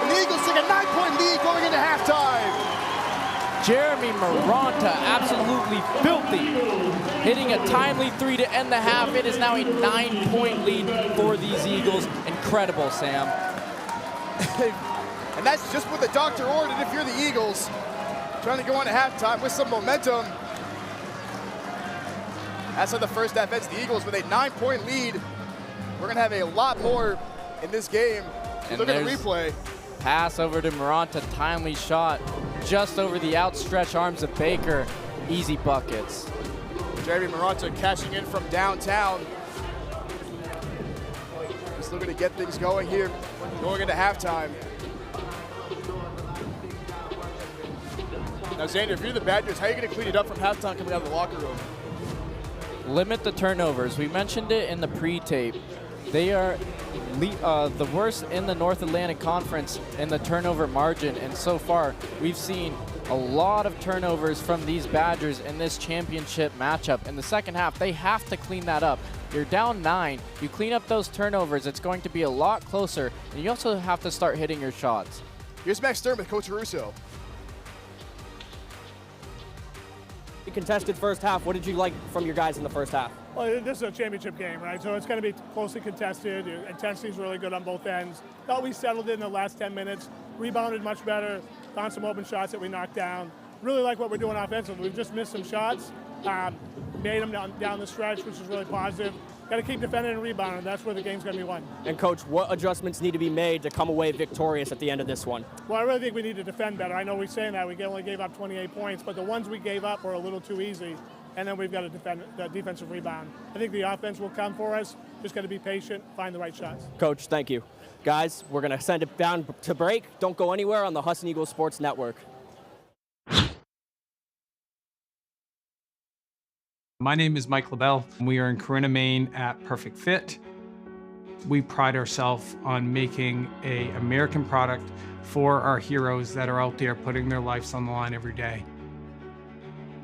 And the Eagles take a 9-point lead going into halftime. Jeremy Maranta, absolutely filthy. Hitting a timely 3 to end the half. It is now a 9-point lead for these Eagles. Incredible, Sam. And that's just what the doctor ordered if you're the Eagles. Trying to go into halftime with some momentum. That's how the first half ends. The Eagles with a 9-point lead. We're going to have a lot more in this game. Look at the replay. Pass over to Maranta, timely shot just over the outstretched arms of Baker. Easy buckets. Jeremy Maranta cashing in from downtown. Just looking to get things going here, going into halftime. Now, Xander, if you're the Badgers, how are you going to clean it up from halftime coming out of the locker room? Limit the turnovers. We mentioned it in the pre-tape. They are the worst in the North Atlantic Conference in the turnover margin, and so far we've seen a lot of turnovers from these Badgers in this championship matchup. In the second half, they have to clean that up. You're down 9. You clean up those turnovers, it's going to be a lot closer, and you also have to start hitting your shots. Here's Max Stern with Coach Russo. Contested first half. What did you like from your guys in the first half? Well, this is a championship game, right? So it's going to be closely contested. Intensity is really good on both ends. Thought we settled in the last 10 minutes, rebounded much better, found some open shots that we knocked down. Really like what we're doing offensively. We've just missed some shots, made them down the stretch, which is really positive. Got to keep defending and rebounding. That's where the game's going to be won. And Coach, what adjustments need to be made to come away victorious at the end of this one? Well, I really think we need to defend better. I know we're saying that we only gave up 28 points, but the ones we gave up were a little too easy. And then we've got to defend the defensive rebound. I think the offense will come for us. Just got to be patient, find the right shots. Coach, thank you. Guys, we're going to send it down to break. Don't go anywhere on the Husson Eagles Sports Network. My name is Mike LaBelle. We are in Corinna, Maine at Perfect Fit. We pride ourselves on making an American product for our heroes that are out there putting their lives on the line every day.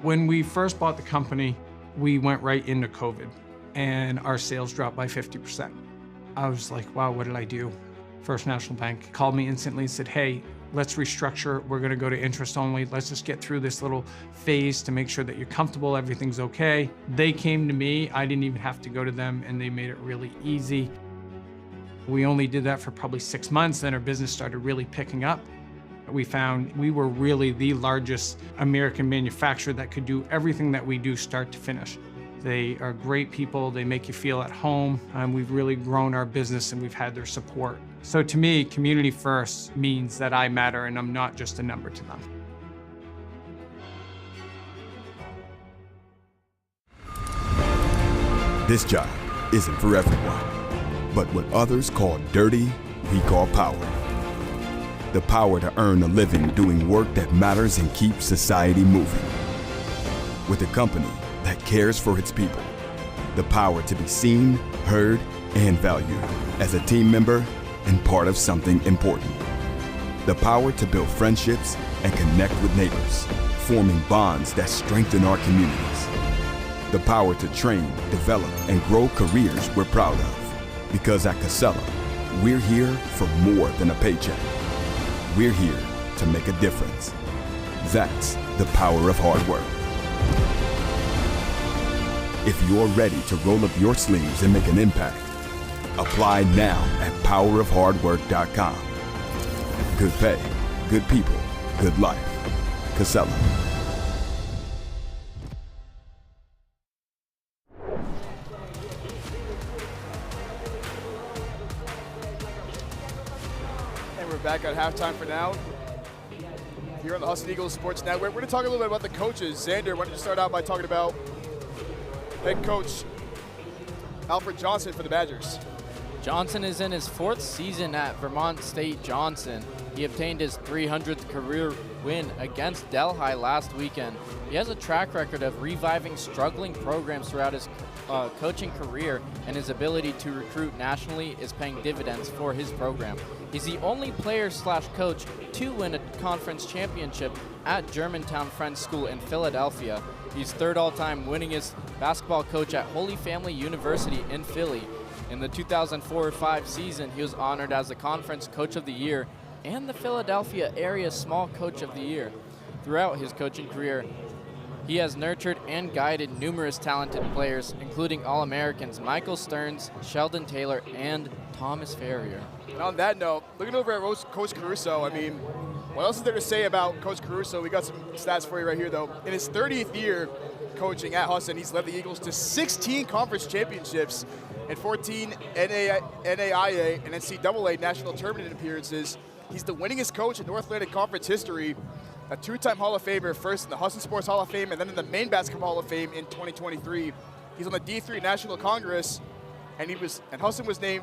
When we first bought the company, we went right into COVID and our sales dropped by 50%. I was like, wow, what did I do? First National Bank called me instantly and said, hey, let's restructure. We're going to go to interest only. Let's just get through this little phase to make sure that you're comfortable, everything's okay. They came to me. I didn't even have to go to them, and they made it really easy. We only did that for probably 6 months, then our business started really picking up. We found we were really the largest American manufacturer that could do everything that we do start to finish. They are great people. They make you feel at home. We've really grown our business and we've had their support. So to me, community first means that I matter and I'm not just a number to them. This job isn't for everyone, but what others call dirty, we call power. The power to earn a living doing work that matters and keeps society moving. With a company that cares for its people. The power to be seen, heard, and valued as a team member and part of something important. The power to build friendships and connect with neighbors, forming bonds that strengthen our communities. The power to train, develop, and grow careers we're proud of. Because at Casella, we're here for more than a paycheck. We're here to make a difference. That's the power of hard work. If you're ready to roll up your sleeves and make an impact, apply now at powerofhardwork.com. Good pay, good people, good life. Casella. And we're back at halftime for now. Here on the Husson Eagles Sports Network. We're going to talk a little bit about the coaches. Xander, why don't you start out by talking about head coach Alfred Johnson for the Badgers. Johnson is in his 4th season at Vermont State Johnson. He obtained his 300th career win against Delhi last weekend. He has a track record of reviving struggling programs throughout his coaching career, and his ability to recruit nationally is paying dividends for his program. He's the only player/coach to win a conference championship at Germantown Friends School in Philadelphia. He's 3rd all-time winningest basketball coach at Holy Family University in Philly. In the 2004-05 season, he was honored as the Conference Coach of the Year and the Philadelphia Area Small Coach of the Year. Throughout his coaching career, he has nurtured and guided numerous talented players, including All-Americans Michael Stearns, Sheldon Taylor, and Thomas Ferrier. And on that note, looking over at Coach Caruso, I mean, what else is there to say about Coach Caruso? We got some stats for you right here, though. In his 30th year coaching at Husson, he's led the Eagles to 16 conference championships and 14 NAIA and NCAA national tournament appearances. He's the winningest coach in North Atlantic Conference history, a 2-time Hall of Famer, first in the Husson Sports Hall of Fame and then in the Maine Basketball Hall of Fame in 2023. He's on the D3 National Congress, and Husson was named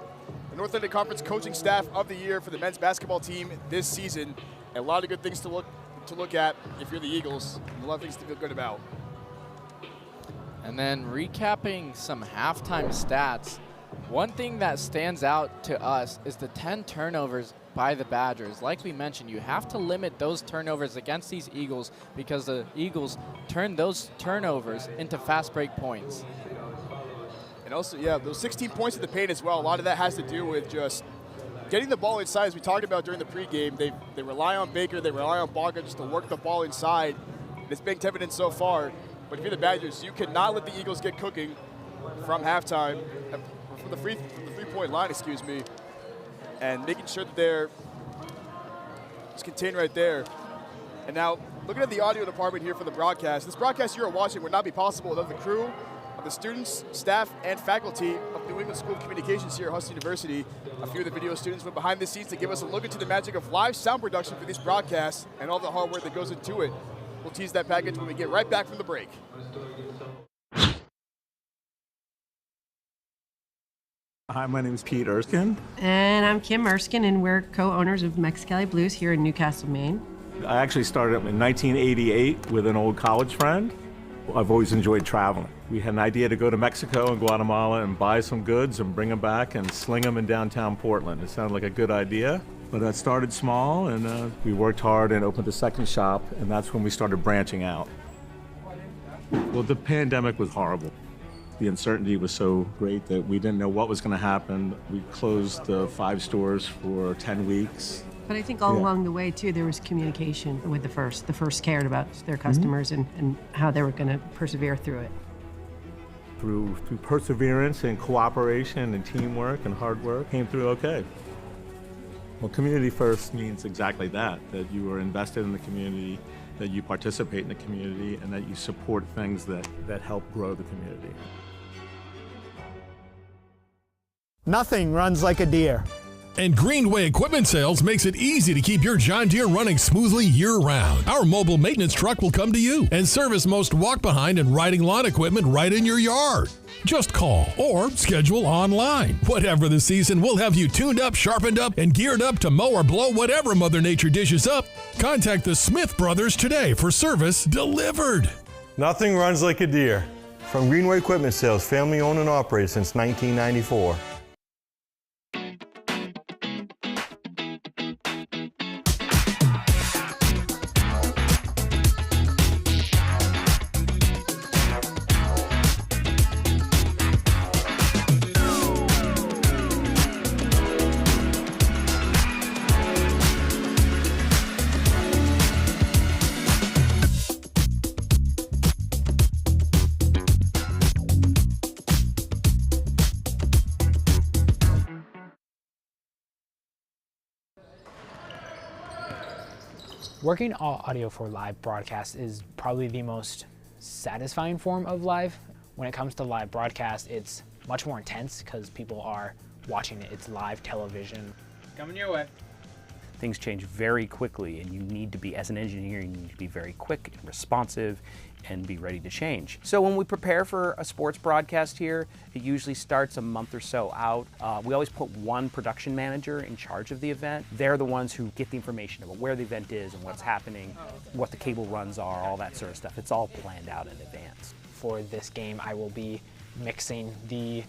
the North Atlantic Conference Coaching Staff of the Year for the men's basketball team this season. A lot of good things to look at if you're the Eagles. A lot of things to feel good about. And then recapping some halftime stats, One thing that stands out to us is the 10 turnovers by the Badgers. Like we mentioned, you have to limit those turnovers against these Eagles because the Eagles turn those turnovers into fast break points. And also, yeah, those 16 points in the paint as well, a lot of that has to do with just getting the ball inside. As we talked about during the pregame, they rely on Baker, they rely on Bogga just to work the ball inside. And it's been evident so far. But if you're the Badgers, you cannot let the Eagles get cooking from halftime, from the three-point line, excuse me, and making sure that they're just contained right there. And now, looking at the audio department here for the broadcast, this broadcast you're watching would not be possible without the crew of the students, staff, and faculty of New England School of Communications here at Husson University. A few of the video students went behind the scenes to give us a look into the magic of live sound production for these broadcasts and all the hard work that goes into it. We'll tease that package when we get right back from the break. Hi, my name is Pete Erskine. And I'm Kim Erskine, and we're co-owners of Mexicali Blues here in Newcastle, Maine. I actually started up in 1988 with an old college friend. I've always enjoyed traveling. We had an idea to go to Mexico and Guatemala and buy some goods and bring them back and sling them in downtown Portland. It sounded like a good idea, but that started small, and we worked hard and opened a second shop, and that's when we started branching out. Well, the pandemic was horrible. The uncertainty was so great that we didn't know what was going to happen. We closed the 5 stores for 10 weeks. But I think all along the way, too, there was communication with the First. The First cared about their customers and how they were going to persevere through it. Through perseverance and cooperation and teamwork and hard work, came through okay. Well, community first means exactly that you are invested in the community, that you participate in the community, and that you support things that help grow the community. Nothing runs like a deer. And Greenway Equipment Sales makes it easy to keep your John Deere running smoothly year-round. Our mobile maintenance truck will come to you and service most walk-behind and riding lawn equipment right in your yard. Just call or schedule online. Whatever the season, we'll have you tuned up, sharpened up, and geared up to mow or blow whatever Mother Nature dishes up. Contact the Smith Brothers today for service delivered. Nothing runs like a deer. From Greenway Equipment Sales, family owned and operated since 1994. Working audio for live broadcast is probably the most satisfying form of live. When it comes to live broadcast, it's much more intense because people are watching it. It's live television. Coming your way. Things change very quickly, and you need to be, as an engineer, you need to be very quick and responsive and be ready to change. So when we prepare for a sports broadcast here, it usually starts a month or so out. We always put one production manager in charge of the event. They're the ones who get the information about where the event is and what's happening, what the cable runs are, all that sort of stuff. It's all planned out in advance. For this game, I will be mixing the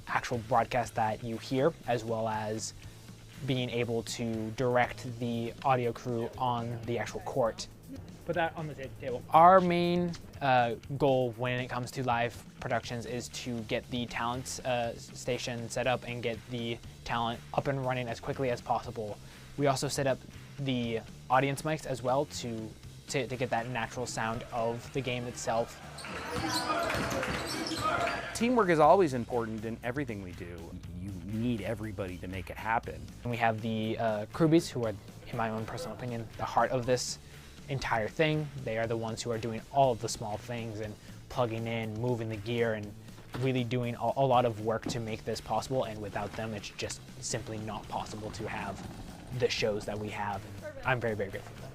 actual broadcast that you hear, as well as being able to direct the audio crew on the actual court. Put that on the table. Our main goal when it comes to live productions is to get the talent station set up and get the talent up and running as quickly as possible. We also set up the audience mics as well to get that natural sound of the game itself. Teamwork is always important in everything we do. You need everybody to make it happen. And we have the crewbies, who are, in my own personal opinion, the heart of this entire thing. They are the ones who are doing all of the small things and plugging in, moving the gear, and really doing a lot of work to make this possible. And without them, it's just simply not possible to have the shows that we have. I'm very, very grateful for them.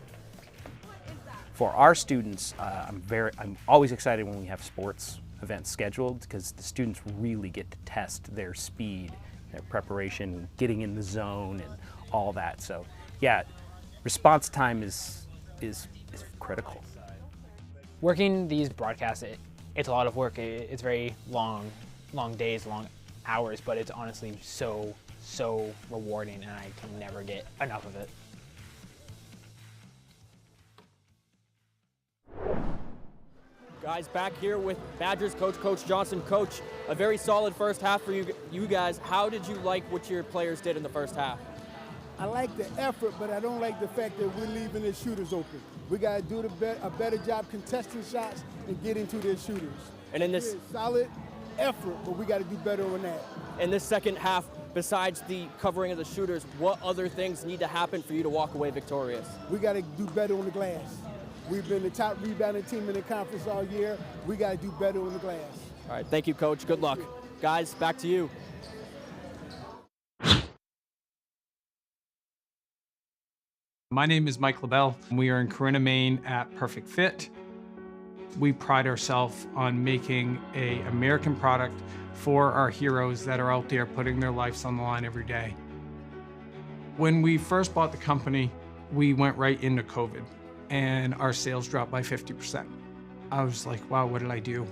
For our students, I'm always excited when we have sports events scheduled, because the students really get to test their speed, their preparation, getting in the zone, and all that. So, yeah, response time is critical. Working these broadcasts, it's a lot of work. It's very long days, long hours, but it's honestly so rewarding, and I can never get enough of it. Guys, back here with Badgers coach, Coach Johnson. Coach, a very solid first half for you guys. How did you like what your players did in the first half? I like the effort, but I don't like the fact that we're leaving the shooters open. We got to do a better job contesting shots and getting to their shooters. And in this solid effort, but we got to do better on that. In this second half, besides the covering of the shooters, what other things need to happen for you to walk away victorious? We got to do better on the glass. We've been the top rebounding team in the conference all year. We got to do better on the glass. All right, thank you, Coach. Good luck. Guys, back to you. My name is Mike LaBelle. We are in Corinna, Maine at Perfect Fit. We pride ourselves on making an American product for our heroes that are out there putting their lives on the line every day. When we first bought the company, we went right into COVID, and our sales dropped by 50%. I was like, wow, what did I do?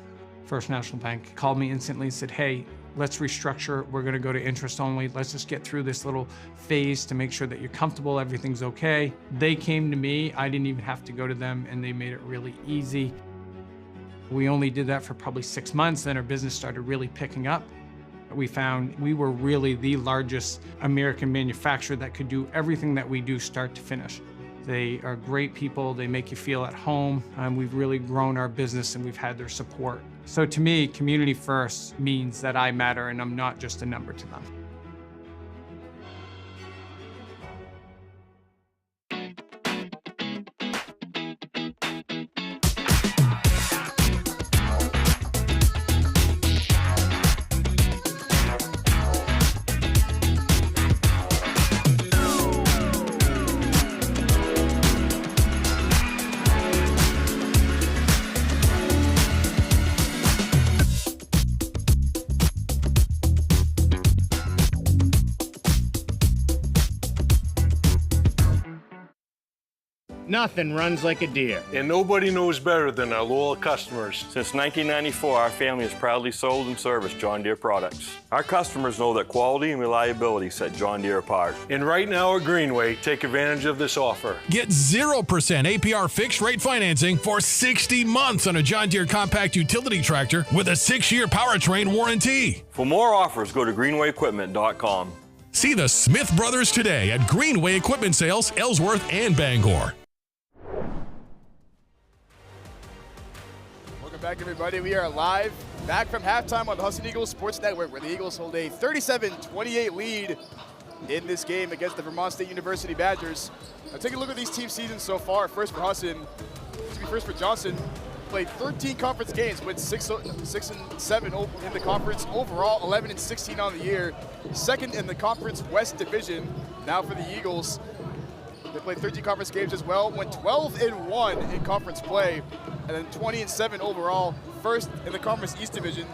First National Bank called me instantly and said, hey, let's restructure. We're gonna go to interest only. Let's just get through this little phase to make sure that you're comfortable, everything's okay. They came to me, I didn't even have to go to them, and they made it really easy. We only did that for probably 6 months, then our business started really picking up. We found we were really the largest American manufacturer that could do everything that we do start to finish. They are great people, they make you feel at home, and we've really grown our business and we've had their support. So to me, community first means that I matter and I'm not just a number to them. Nothing runs like a deer. And nobody knows better than our loyal customers. Since 1994, our family has proudly sold and serviced John Deere products. Our customers know that quality and reliability set John Deere apart. And right now at Greenway, take advantage of this offer. Get 0% APR fixed rate financing for 60 months on a John Deere compact utility tractor with a 6-year powertrain warranty. For more offers, go to greenwayequipment.com. See the Smith brothers today at Greenway Equipment Sales, Ellsworth and Bangor. Back, everybody. We are live back from halftime on the Husson Eagles Sports Network, where the Eagles hold a 37-28 lead in this game against the Vermont State University Badgers. Now, take a look at these team seasons so far. First for Husson, first for Johnson. Played 13 conference games, went 6-7 in the conference overall, 11-16 on the year. Second in the Conference West Division. Now for the Eagles, they played 13 conference games as well, went 12-1 in conference play, and then 20-7 overall, first in the Conference East Division.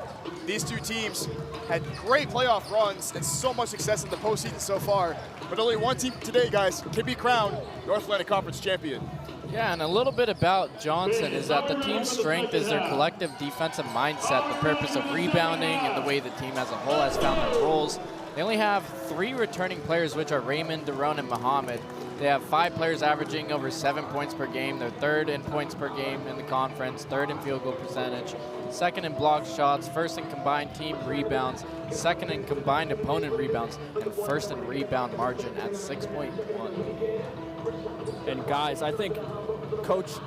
These two teams had great playoff runs and so much success in the postseason so far, but only one team today, guys, can be crowned North Atlantic Conference champion. Yeah, and a little bit about Johnson is that the team's strength is their collective defensive mindset, the purpose of rebounding, and the way the team as a whole has found their roles. They only have 3 returning players, which are Raymond, Daron, and Muhammad. They have 5 players averaging over 7 points per game. They're 3rd in points per game in the conference, 3rd in field goal percentage, 2nd in block shots, 1st in combined team rebounds, 2nd in combined opponent rebounds, and 1st in rebound margin at 6.1. And guys, I think Coach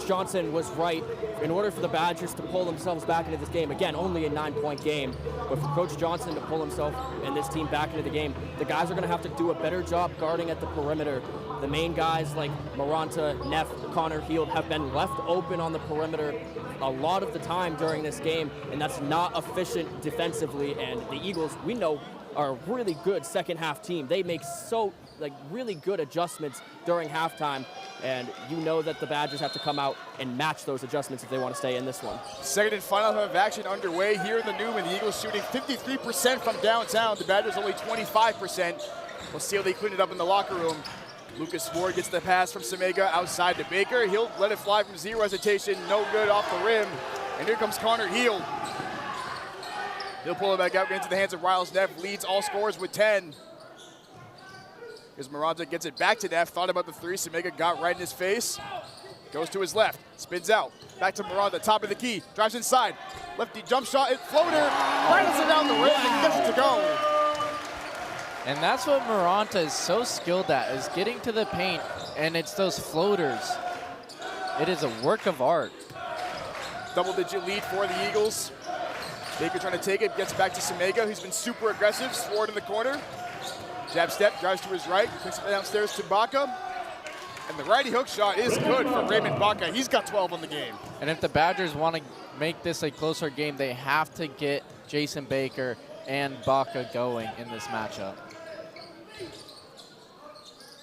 Johnson was right. In order for the Badgers to pull themselves back into this game, again, only a 9-point game, but for Coach Johnson to pull himself and this team back into the game, the guys are going to have to do a better job guarding at the perimeter. The main guys like Maranta, Neff, Connor, Heald have been left open on the perimeter a lot of the time during this game, and that's not efficient defensively. And the Eagles, we know, are a really good second half team. They make really good adjustments during halftime, and you know that the Badgers have to come out and match those adjustments if they want to stay in this one. Second and final half of action underway here in the Newman. The Eagles shooting 53% from downtown. The Badgers only 25%. We'll see how they clean it up in the locker room. Lucas Ward gets the pass from Semega outside to Baker. He'll let it fly from 0 hesitation. No good off the rim. And here comes Connor Heald. He'll pull it back out into the hands of Riles. Neff leads all scorers with 10. Here's Maranta, gets it back to Neff. Thought about the three. Semega got right in his face. Goes to his left. Spins out. Back to Maranta, top of the key. Drives inside. Lefty jump shot. Floater. Rattles it down the rim and gets it to go. And that's what Maranta is so skilled at, is getting to the paint, and it's those floaters. It is a work of art. Double-digit lead for the Eagles. Baker trying to take it, gets back to Semega, who's been super aggressive. Sword in the corner. Jab step, drives to his right, kicks it downstairs to Baca. And the righty hook shot is good for Raymond Baca. He's got 12 on the game. And if the Badgers want to make this a closer game, they have to get Jason Baker and Baca going in this matchup.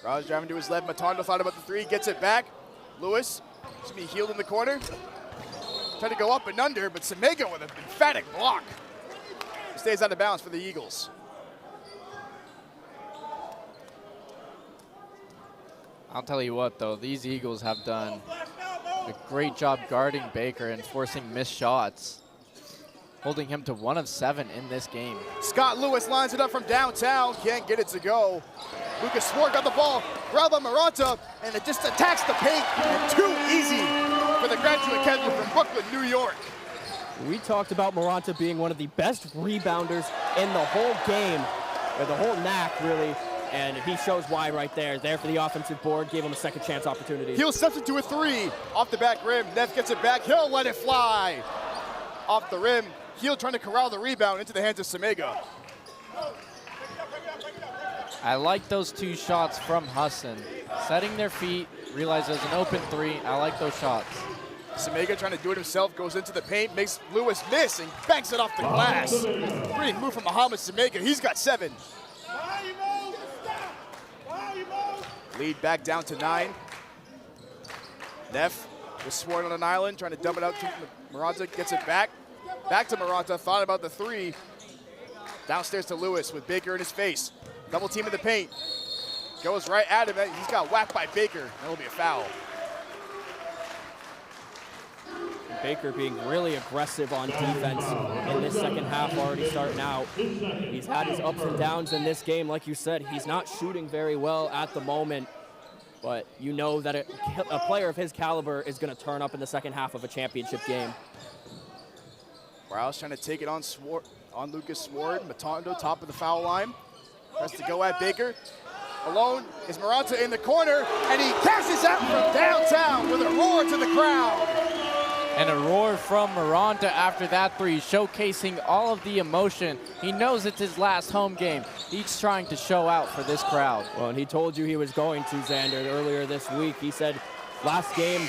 Raj driving to his left. Matondo thought about the three, gets it back. Lewis, he's going to be healed in the corner. Trying to go up and under, but Semega with an emphatic block. He stays out of bounds for the Eagles. I'll tell you what, though, these Eagles have done a great job guarding Baker and forcing missed shots, holding him to 1 of 7 in this game. Scott Lewis lines it up from downtown, can't get it to go. Lucas Swart got the ball, grabbed by Maranta, and it just attacks the paint, and too easy for the graduate Academy from Brooklyn, New York. We talked about Maranta being one of the best rebounders in the whole game, or the whole knack, really. And he shows why right there. There for the offensive board, gave him a second chance opportunity. He'll steps into a three. Off the back rim, Neff gets it back. He'll let it fly. Off the rim, Heel trying to corral the rebound into the hands of Semega. I like those two shots from Husson. Setting their feet, realize there's an open three. I like those shots. Semega trying to do it himself, goes into the paint, makes Lewis miss and banks it off the glass. Great move from Muhammad Semega. He's got 7. Lead back down to 9. Neff with Swart on an island, trying to dump it out to Maranta, gets it back. Back to Maranta, thought about the three. Downstairs to Lewis with Baker in his face. Double team in the paint. Goes right at him, he's got whacked by Baker. That'll be a foul. Baker being really aggressive on defense in this second half, already starting out. He's had his ups and downs in this game. Like you said, he's not shooting very well at the moment, but you know that a player of his caliber is going to turn up in the second half of a championship game. Rouse trying to take it on Lucas Swart. Matondo top of the foul line. Has to go at Baker. Alone is Maranta in the corner, and he cashes out from downtown with a roar to the crowd. And a roar from Maranta after that three, showcasing all of the emotion. He knows it's his last home game. He's trying to show out for this crowd. Well, and he told you he was going to, Xander, earlier this week. He said last game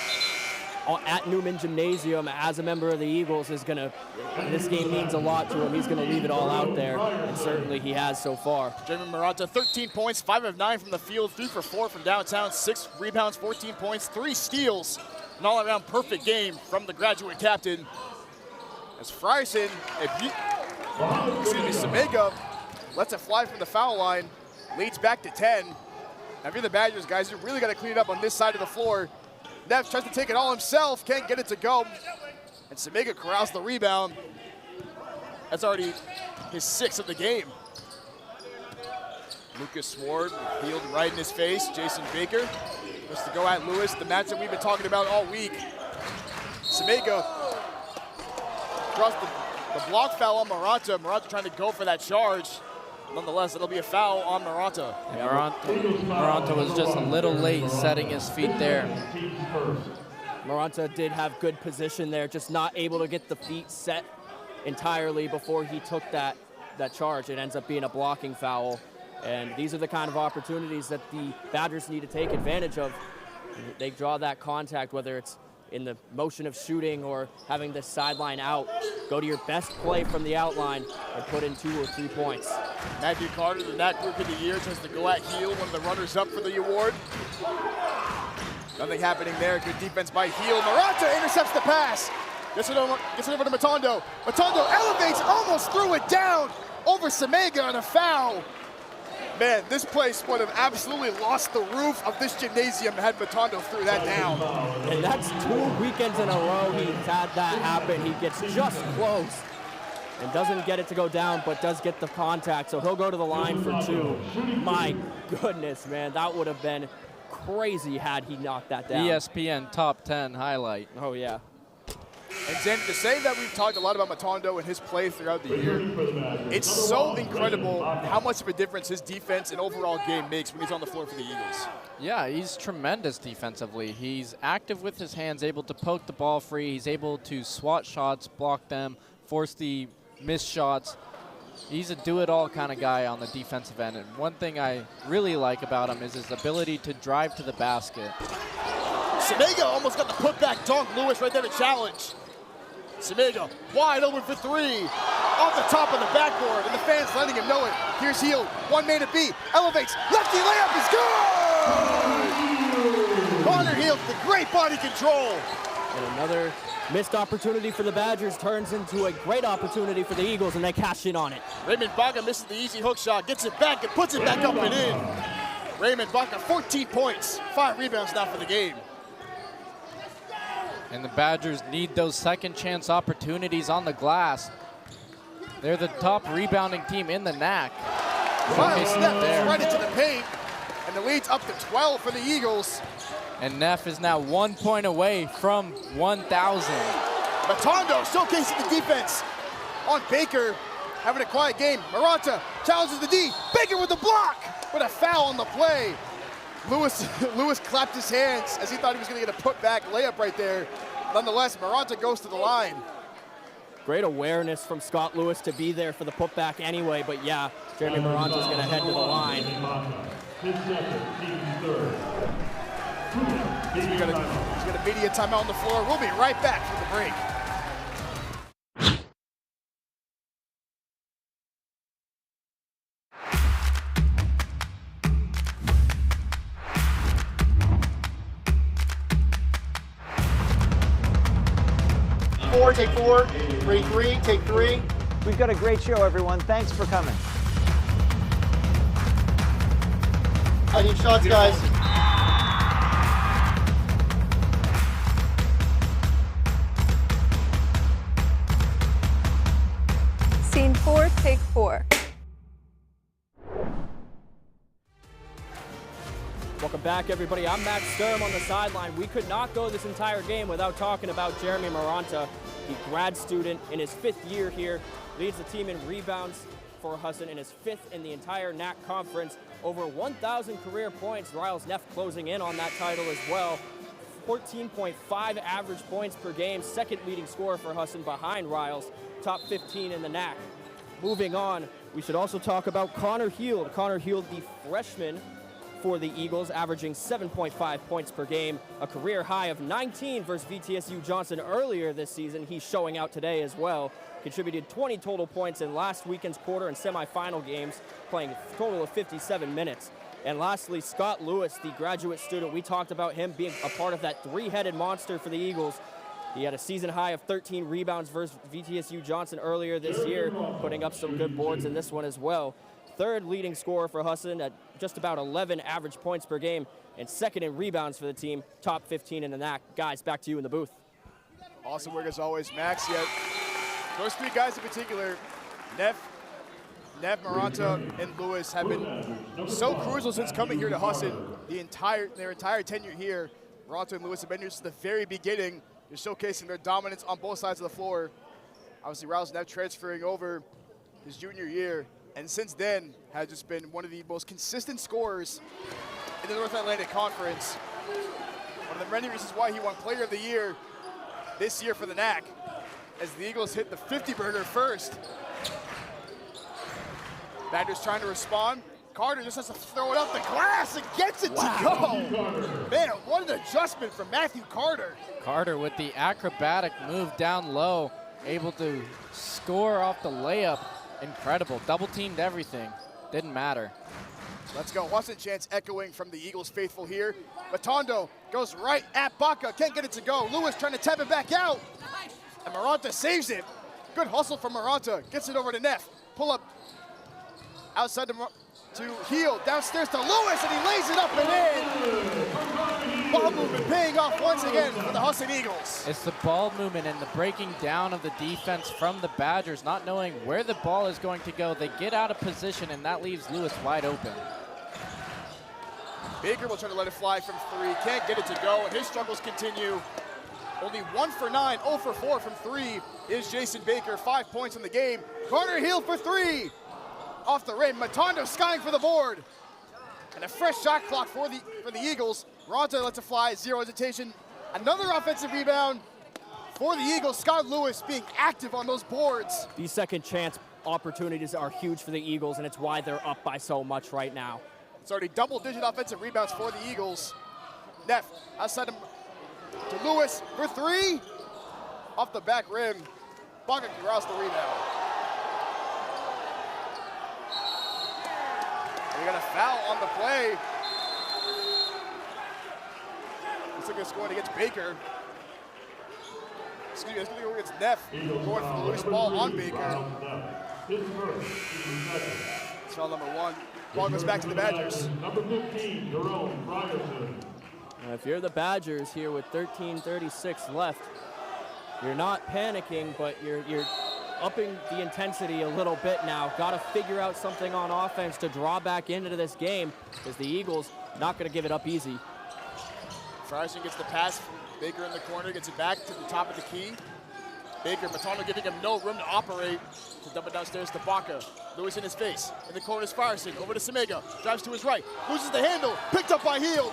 at Newman Gymnasium as a member of the Eagles this game means a lot to him. He's going to leave it all out there, and certainly he has so far. Jeremy Maranta, 13 points, 5 of 9 from the field, 3 for 4 from downtown, 6 rebounds, 14 points, 3 steals. An all-around perfect game from the graduate captain. As Frierson, Semega lets it fly from the foul line, leads back to 10. Now if you're the Badgers, guys, you really got to clean it up on this side of the floor. Neff tries to take it all himself, can't get it to go. And Semega corrals the rebound. That's already his 6th of the game. Lucas Swart peeled right in his face. Jason Baker was to go at Lewis, the matchup we've been talking about all week. Semega draws the block foul on Maranta. Maranta trying to go for that charge. Nonetheless, it'll be a foul on Maranta. Yeah, Maranta was just a little late setting his feet there. Maranta did have good position there, just not able to get the feet set entirely before he took that charge. It ends up being a blocking foul. And these are the kind of opportunities that the Badgers need to take advantage of. They draw that contact, whether it's in the motion of shooting or having the sideline out. Go to your best play from the outline and put in 2 or 3 points. Matthew Carter, the NAC Group of the Year, tries to go at Heel, one of the runners-up for the award. Nothing happening there. Good defense by Heel. Maranta intercepts the pass. Gets it over to Matondo. Matondo elevates, almost threw it down over Semega on a foul. Man, this place would have absolutely lost the roof of this gymnasium had Matondo threw that down. And that's 2 weekends in a row he's had that happen. He gets just close. and doesn't get it to go down, but does get the contact, so he'll go to the line for 2. My goodness, man, that would have been crazy had he knocked that down. ESPN top 10 highlight. Oh, yeah. And Jen, to say that we've talked a lot about Matondo and his play throughout the year, it's so incredible how much of a difference his defense and overall game makes when he's on the floor for the Eagles. Yeah, he's tremendous defensively. He's active with his hands, able to poke the ball free. He's able to swat shots, block them, force the missed shots. He's a do-it-all kind of guy on the defensive end. And one thing I really like about him is his ability to drive to the basket. Semega almost got the putback dunk. Lewis right there to challenge. Semega wide open for 3. Off the top of the backboard, and the fans letting him know it. Here's Hield, one man to beat. Elevates, lefty layup is good! Connor Hield with great body control. And another missed opportunity for the Badgers turns into a great opportunity for the Eagles, and they cash in on it. Raymond Baca misses the easy hook shot, gets it back and puts it back up and in. Raymond Baca, 14 points, 5 rebounds now for the game. And the Badgers need those second chance opportunities on the glass. They're the top rebounding team in the NAC. Miles Neff is right into the paint, and the lead's up to 12 for the Eagles. And Neff is now 1 point away from 1,000. Matondo showcasing the defense on Baker, having a quiet game. Maranta challenges the D. Baker with the block, with a foul on the play. Lewis clapped his hands as he thought he was going to get a putback layup right there. Nonetheless, Maranta goes to the line. Great awareness from Scott Lewis to be there for the putback anyway, but yeah, Jeremy Maranta's going to head to the line. He's got a media timeout on the floor. We'll be right back from the break. Take 4, 3, 3, take 3. We've got a great show, everyone. Thanks for coming. I need shots, guys. Scene 4, take 4. Welcome back, everybody. I'm Max Sturm on the sideline. We could not go this entire game without talking about Jeremy Maranta, the grad student in his 5th year here, leads the team in rebounds for Husson in his 5th in the entire NAC conference. Over 1,000 career points. Riles Neff closing in on that title as well. 14.5 average points per game, 2nd leading scorer for Husson behind Riles, top 15 in the NAC. Moving on, we should also talk about Connor Hield. Connor Hield, the freshman for the Eagles, averaging 7.5 points per game, a career high of 19 versus VTSU Johnson earlier this season. He's showing out today as well. Contributed 20 total points in last weekend's quarter and semifinal games, playing a total of 57 minutes. And lastly, Scott Lewis, the graduate student. We talked about him being a part of that 3-headed monster for the Eagles. He had a season high of 13 rebounds versus VTSU Johnson earlier this year, putting up some good boards in this one as well. 3rd leading scorer for Husson at just about 11 average points per game, and 2nd in rebounds for the team, top 15 in the NAC. Guys, back to you in the booth. Awesome work as always, Max. Yeah, those 3 guys in particular, Neff, Maranta, and Lewis have been so crucial since coming here to Husson. Their entire tenure here, Maranta and Lewis have been here since the very beginning. They're showcasing their dominance on both sides of the floor. Obviously, Riles Neff transferring over his junior year, and since then has just been one of the most consistent scorers in the North Atlantic Conference. One of the many reasons why he won Player of the Year this year for the NAC, as the Eagles hit the 50-burger first. Badgers trying to respond. Carter just has to throw it up the glass and gets it to go. Man, what an adjustment from Matthew Carter. Carter with the acrobatic move down low, able to score off the layup. Incredible, double teamed everything, didn't matter. Let's go, Husson chants echoing from the Eagles faithful here. Matondo goes right at Baca, can't get it to go. Lewis trying to tap it back out, and Maranta saves it. Good hustle from Maranta, gets it over to Neff. Pull up outside to Hield, downstairs to Lewis, and he lays it up and in. Ball movement movement paying off once again for the Husson Eagles. It's the ball movement and the breaking down of the defense from the Badgers, not knowing where the ball is going to go. They get out of position, and that leaves Lewis wide open. Baker will try to let it fly from 3. Can't get it to go, and his struggles continue. Only 1 for 9, 0 for 4 from 3 is Jason Baker. 5 points in the game. Carter Hill for 3. Off the rim, Matondo skying for the board. And a fresh shot clock for the Eagles. Ronta lets it fly, 0 hesitation. Another offensive rebound for the Eagles. Scott Lewis being active on those boards. These second chance opportunities are huge for the Eagles, and it's why they're up by so much right now. It's already double-digit offensive rebounds for the Eagles. Neff outside him to Lewis for 3. Off the back rim. Baca grabs the rebound. We got a foul on the play. Looks like it's going against Baker. Excuse me, it's going to go against Neff. Going for the loose ball on Baker. It's foul number 1. Ball goes back to the Badgers. Number 15, Jerome Brierson. If you're the Badgers here with 13:36 left, you're not panicking, but you're upping the intensity a little bit now. Got to figure out something on offense to draw back into this game, because the Eagles not going to give it up easy. Frierson gets the pass from Baker in the corner, gets it back to the top of the key. Baker, Matondo giving him no room to operate. To dump it downstairs to Baca. Lewis in his face. In the corner is Frierson. Over to Semega. Drives to his right. Loses the handle. Picked up by Heald.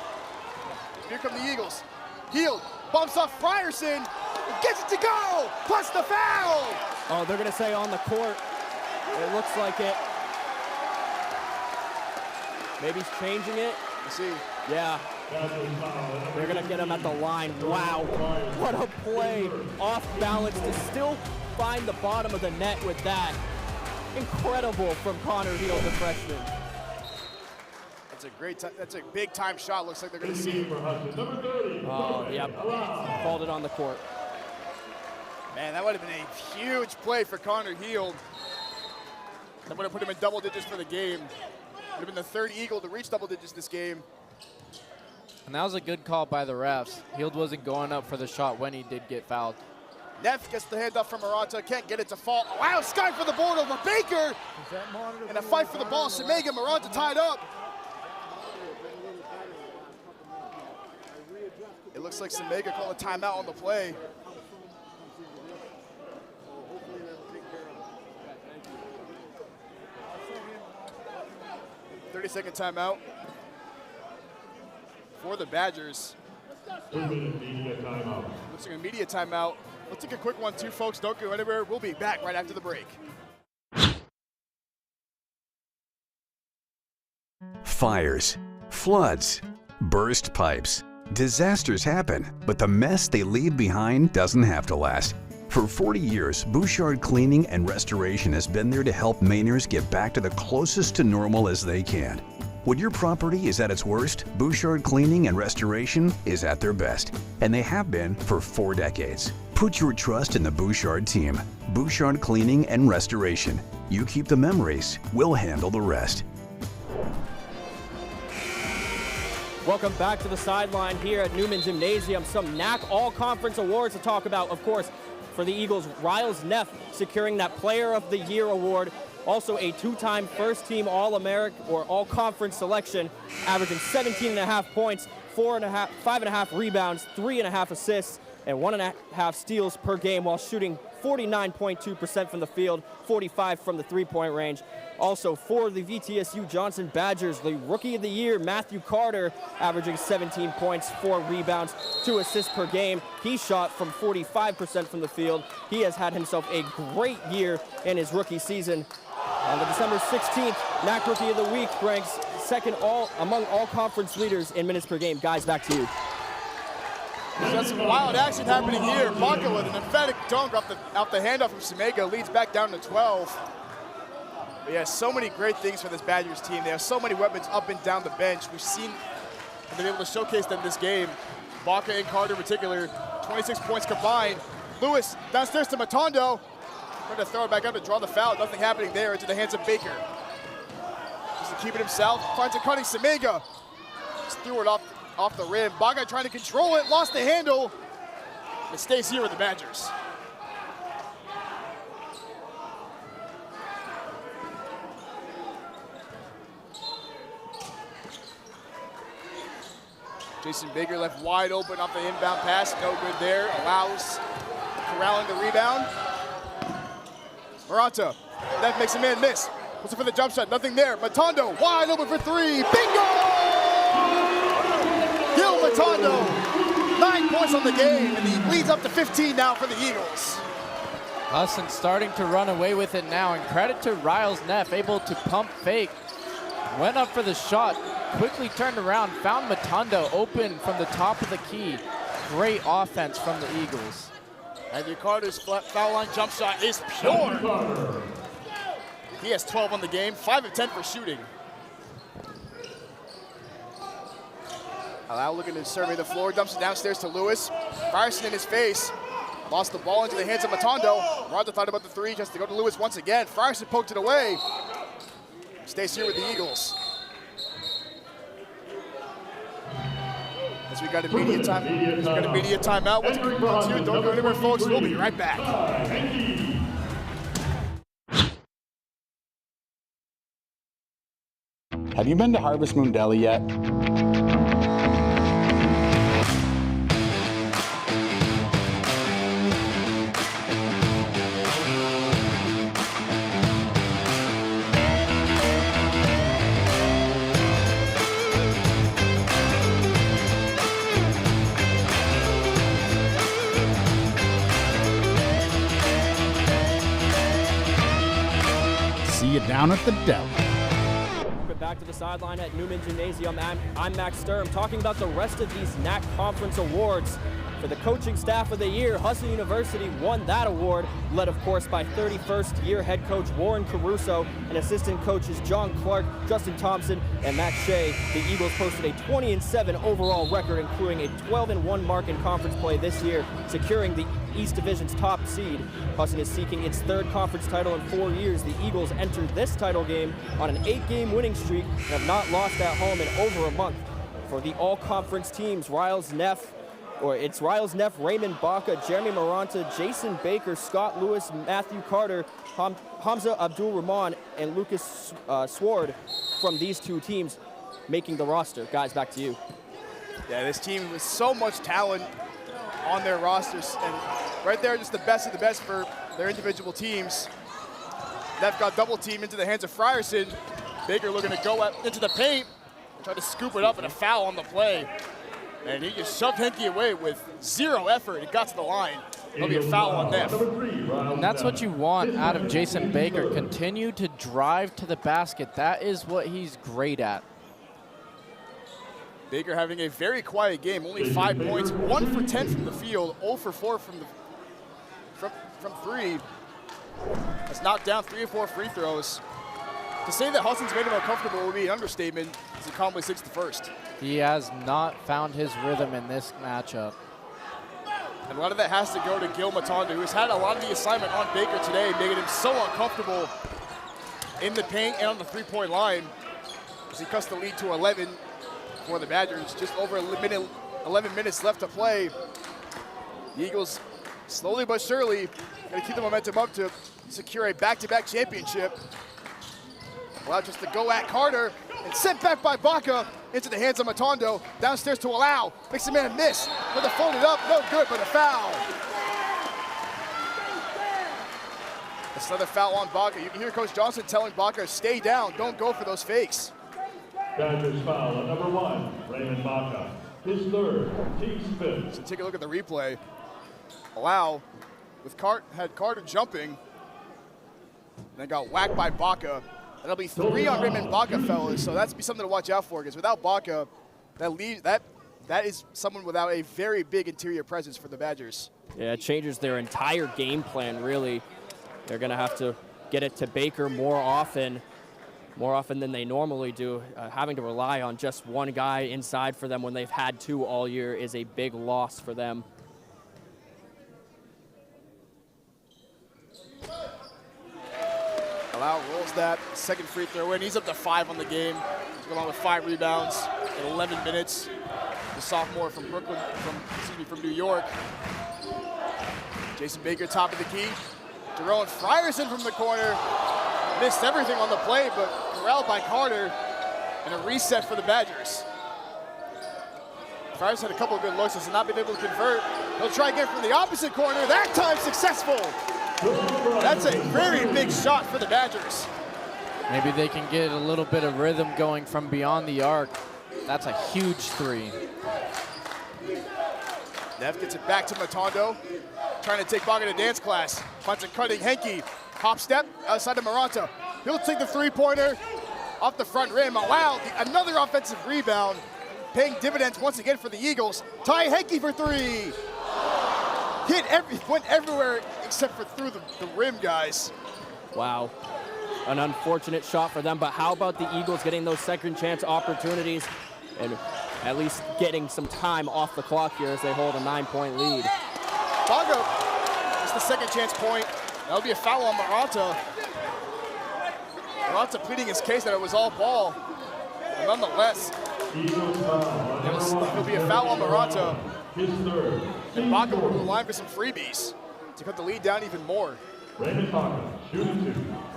Here come the Eagles. Heald bumps off Frierson. Gets it to go. Plus the foul. Oh, they're going to say on the court. It looks like it. Maybe he's changing it. Let's see. Yeah. They're going to get him at the line. Wow. What a play. Off balance to still find the bottom of the net with that. Incredible from Connor Heald, the freshman. That's a big time shot. Looks like they're going to see. Oh, yep. Called it on the court. Man, that would have been a huge play for Connor Heald. That would have put him in double digits for the game. Would have been the third Eagle to reach double digits this game. And that was a good call by the refs. Heald wasn't going up for the shot when he did get fouled. Neff gets the handoff from Maranta, can't get it to fall. Wow, Sky for the board over Baker. And a fight for the ball, Semega, Maranta tied up. It looks like Semega called a timeout on the play. Second timeout for the Badgers. 2-minute media timeout. Looks like a media timeout. Let's take a quick one too, folks. Don't go anywhere. We'll be back right after the break. Fires, floods, burst pipes. Disasters happen, but the mess they leave behind doesn't have to last. For 40 years, Bouchard Cleaning and Restoration has been there to help Mainers get back to the closest to normal as they can. When your property is at its worst, Bouchard Cleaning and Restoration is at their best, and they have been for 4 decades. Put your trust in the Bouchard team. Bouchard Cleaning and Restoration. You keep the memories, we'll handle the rest. Welcome back to the sideline here at Newman Gymnasium. Some NAC All-Conference awards to talk about, of course, for the Eagles. Riles Neff securing that Player of the Year award. Also a 2-time first-team All-American or All-Conference selection, averaging 17.5 points, 5.5 rebounds, 3.5 assists, and 1.5 steals per game while shooting 49.2% from the field, 45 from the three-point range. Also for the VTSU Johnson Badgers, the Rookie of the Year, Matthew Carter, averaging 17 points, 4 rebounds, 2 assists per game. He shot from 45% from the field. He has had himself a great year in his rookie season. On the December 16th, NAC Rookie of the Week ranks second among all conference leaders in minutes per game. Guys, back to you. We've got some wild action happening here. Baca with an emphatic dunk off the handoff from Semega, leads back down to 12. But yeah, so many great things for this Badgers team. They have so many weapons up and down the bench. We've seen and been able to showcase them this game. Baca and Carter in particular, 26 points combined. Lewis downstairs to Matondo. Trying to throw it back up to draw the foul. Nothing happening there into the hands of Baker. Just to keep it himself. Finds a cutting Semega. Just threw it off the rim. Baca trying to control it, lost the handle. It stays here with the Badgers. Jason Baker left wide open off the inbound pass. No good there. Allows corralling the rebound. Maranta. That makes a man miss. Looking for the jump shot. Nothing there. Matondo wide open for three. Bingo! Gil Matondo. 9 points on the game, and he leads up to 15 now for the Eagles. Husson starting to run away with it now, and credit to Riles Neff, able to pump fake. Went up for the shot, quickly turned around, found Matondo open from the top of the key. Great offense from the Eagles. Matthew Carter's foul line jump shot is pure. He has 12 on the game, 5 of 10 for shooting. Allow looking to survey the floor, dumps it downstairs to Lewis. Ryerson in his face. Lost the ball into the hands of Matondo. Maranta thought about the three, just to go to Lewis once again. Ryerson poked it away. Stays here with the Eagles. As we got a media timeout. What's going on to you? Don't go anywhere, folks. We'll be right back. Have you been to Harvest Moon Deli yet? See you down at the deli. Back to the sideline at Newman Gymnasium. I'm Max Sturm, talking about the rest of these NAC Conference awards. For the coaching staff of the year, Husson University won that award, led of course by 31st year head coach Warren Caruso and assistant coaches John Clark, Justin Thompson, and Matt Shea. The Eagles posted a 20-7 overall record, including a 12-1 mark in conference play this year, securing the East Division's top seed. Husson is seeking its third conference title in 4 years. The Eagles entered this title game on an 8-game winning streak and have not lost at home in over a month. For the all-conference teams, Riles Neff, Raymond Baca, Jeremy Maranta, Jason Baker, Scott Lewis, Matthew Carter, Hamza Abdul-Rahman, and Lucas Sword from these two teams making the roster. Guys, back to you. Yeah, this team with so much talent on their rosters, and right there, just the best of the best for their individual teams. Neff got double teamed into the hands of Frierson. Baker looking to go into the paint, try to scoop it up, and a foul on the play. And he just shoved Henke away with zero effort. He got to the line. There'll be a foul on Neff. And that's what you want out of Jason Baker. Continue to drive to the basket. That is what he's great at. Baker having a very quiet game, only 5 points, 1 for 10 from the field, 0 for 4 from three. Has knocked down 3 or 4 free throws. To say that Husson's made him uncomfortable would be an understatement. He's calmly 6th to first. He has not found his rhythm in this matchup. And a lot of that has to go to Gil Matondo, who's had a lot of the assignment on Baker today, making him so uncomfortable in the paint and on the three-point line. As he cuts the lead to 11 for the Badgers. Just over 11 minutes left to play. The Eagles, slowly but surely, going to keep the momentum up to secure a back-to-back championship. Allow just to go at Carter, and sent back by Baca into the hands of Matondo. Downstairs to Allow, makes the man miss. With a folded up, no good, but a foul. That's another foul on Baca. You can hear Coach Johnson telling Baca, stay down, don't go for those fakes. Badgers foul on number 1, Raymond Baca. His third, team's fifth. So take a look at the replay. Allow had Carter jumping, then got whacked by Baca. That'll be 3 on Raymond Baca, fellas. So that's be something to watch out for, because without Baca, that is someone without a very big interior presence for the Badgers. Yeah, it changes their entire game plan, really. They're going to have to get it to Baker more often than they normally do. Having to rely on just one guy inside for them when they've had 2 all year is a big loss for them. Allow rolls that second free throw in. He's up to 5 on the game. He's going on with 5 rebounds. in 11 minutes. The sophomore from Brooklyn, from New York. Jason Baker, top of the key. Jerome Frierson from the corner. Missed everything on the play, but corralled by Carter. And a reset for the Badgers. Frierson had a couple of good looks, has not been able to convert. He'll try again from the opposite corner. That time successful. That's a very big shot for the Badgers. Maybe they can get a little bit of rhythm going from beyond the arc. That's a huge three. Neff gets it back to Matondo. Trying to take Bangor to dance class. Finds a cutting Henke. Hop step outside of Maranta. He'll take the three-pointer off the front rim. Wow, another offensive rebound. Paying dividends once again for the Eagles. Ty Henke for three. Went everywhere except for through the rim, guys. Wow. An unfortunate shot for them, but how about the Eagles getting those second chance opportunities and at least getting some time off the clock here as they hold a 9-point lead. Bangor is the second chance point. That'll be a foul on Maranta. Maranta pleading his case that it was all ball. But nonetheless, it'll be a foul on Maranta. And Bangor will go line for some freebies to cut the lead down even more. Raven Baca, shooting 2.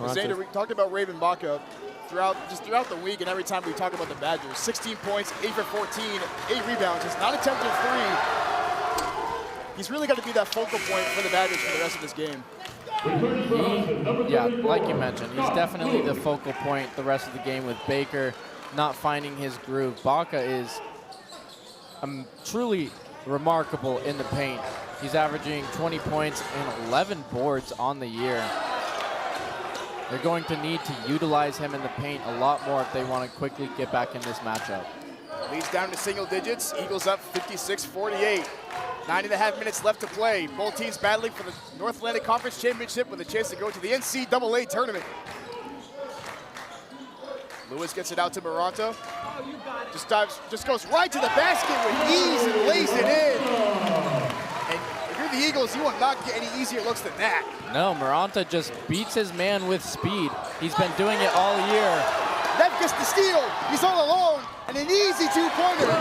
Xander, we talked about Raven Baca throughout the week and every time we talk about the Badgers. 16 points, 8 for 14, 8 rebounds. Has not attempted a three. He's really got to be that focal point for the Badgers for the rest of this game. Yeah, like you mentioned, he's definitely the focal point the rest of the game with Baker not finding his groove. Baca is truly remarkable in the paint. He's averaging 20 points and 11 boards on the year. They're going to need to utilize him in the paint a lot more if they want to quickly get back in this matchup. Leads down to single digits. Eagles up 56-48. 9.5 minutes left to play. Both teams battling for the North Atlantic Conference Championship with a chance to go to the NCAA tournament. Lewis gets it out to Maranta. Just goes right to the basket with ease and lays it in. And if you're the Eagles, you will not get any easier looks than that. No, Maranta just beats his man with speed. He's been doing it all year. Neff gets the steal. He's all alone, and an easy two-pointer.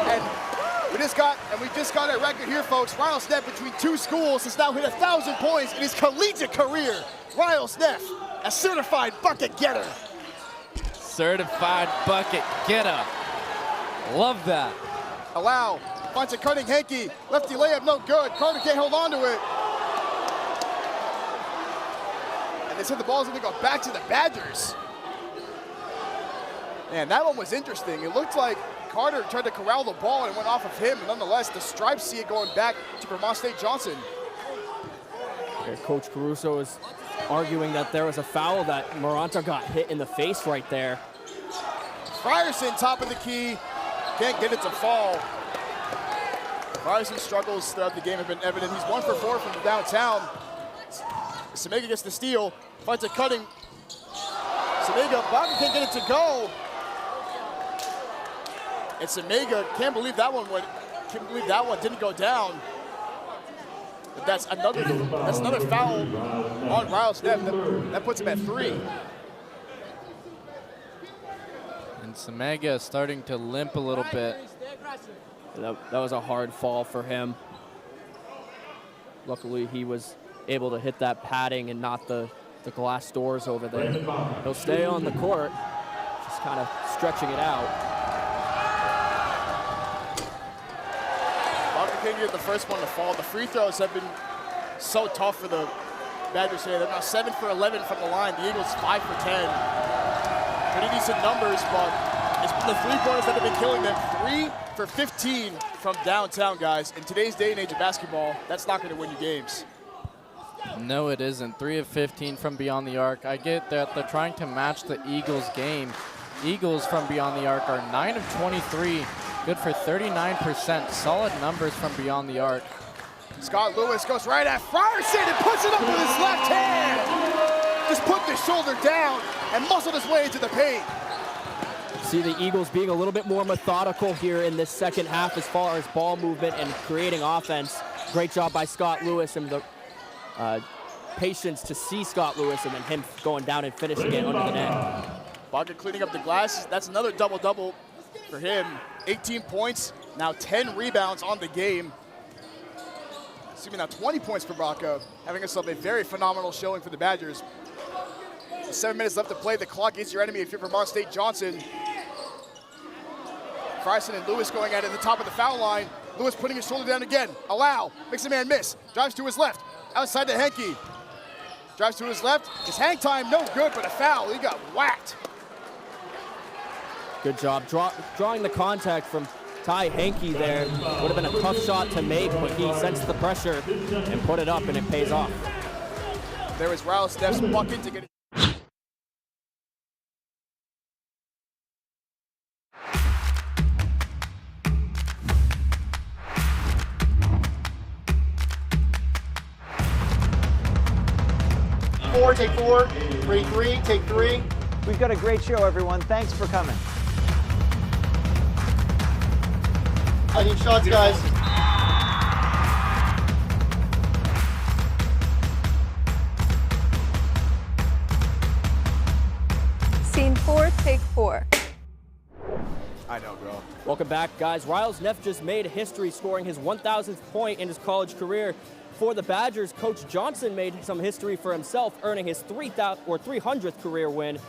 And we just got a record here, folks. Riles Neff, between two schools, has now hit 1,000 points in his collegiate career. Riles Neff, a certified bucket getter. Certified bucket getter. Love that. Allow. Finds a cutting Henke. Lefty layup, no good. Carter can't hold on to it. And they said the ball's going to go back to the Badgers. Man, that one was interesting. It looked like Carter tried to corral the ball and went off of him. But nonetheless, the Stripes see it going back to Vermont State Johnson. Coach Caruso is arguing that there was a foul, that Maranta got hit in the face right there. Frierson, top of the key. Can't get it to fall. Frierson struggles throughout the game have been evident. He's 1 for 4 from downtown. Semega gets the steal. Finds a cutting. Semega, Bobby can't get it to go. And Semega can't believe that one didn't go down. But that's another foul on Riles Neff. That puts him at 3. And Semega starting to limp a little bit. That was a hard fall for him. Luckily, he was able to hit that padding and not the glass doors over there. He'll stay on the court, just kind of stretching it out. Bobby King is the first one to fall. The free throws have been so tough for the Badgers here. They're now 7 for 11 from the line. The Eagles 5 for 10. Pretty decent numbers, but it's been the three-pointers that have been killing them. 3 for 15 from downtown, guys. In today's day and age of basketball, that's not going to win you games. No, it isn't. 3 of 15 from beyond the arc. I get that they're trying to match the Eagles game. Eagles from beyond the arc are 9 of 23, good for 39%. Solid numbers from beyond the arc. Scott Lewis goes right at Frierson and puts it up with his left hand. Just put the shoulder down and muscled his way into the paint. See the Eagles being a little bit more methodical here in this second half as far as ball movement and creating offense. Great job by Scott Lewis and the patience to see Scott Lewis and then him going down and finishing it under the net. Baca cleaning up the glass. That's another double-double for him. 18 points, now 10 rebounds on the game. Assuming now 20 points for Baca, having himself a very phenomenal showing for the Badgers. 7 minutes left to play. The clock is your enemy if you're Vermont State. Johnson. Frison and Lewis going at it at the top of the foul line. Lewis putting his shoulder down again. Allow, makes a man miss. Drives to his left, outside to Henke. Drives to his left. His hang time, no good, but a foul. He got whacked. Good job drawing the contact from Ty Henke there. Would have been a tough shot to make, but he sensed the pressure and put it up, and it pays off. There was Riles Neff's bucket to get it. Take 4, 3, take 3. We've got a great show, everyone. Thanks for coming. I need shots, guys. Scene 4, take 4. I know, bro. Welcome back, guys. Riles Neff just made history, scoring his 1,000th point in his college career. For the Badgers, Coach Johnson made some history for himself, earning his 300th career win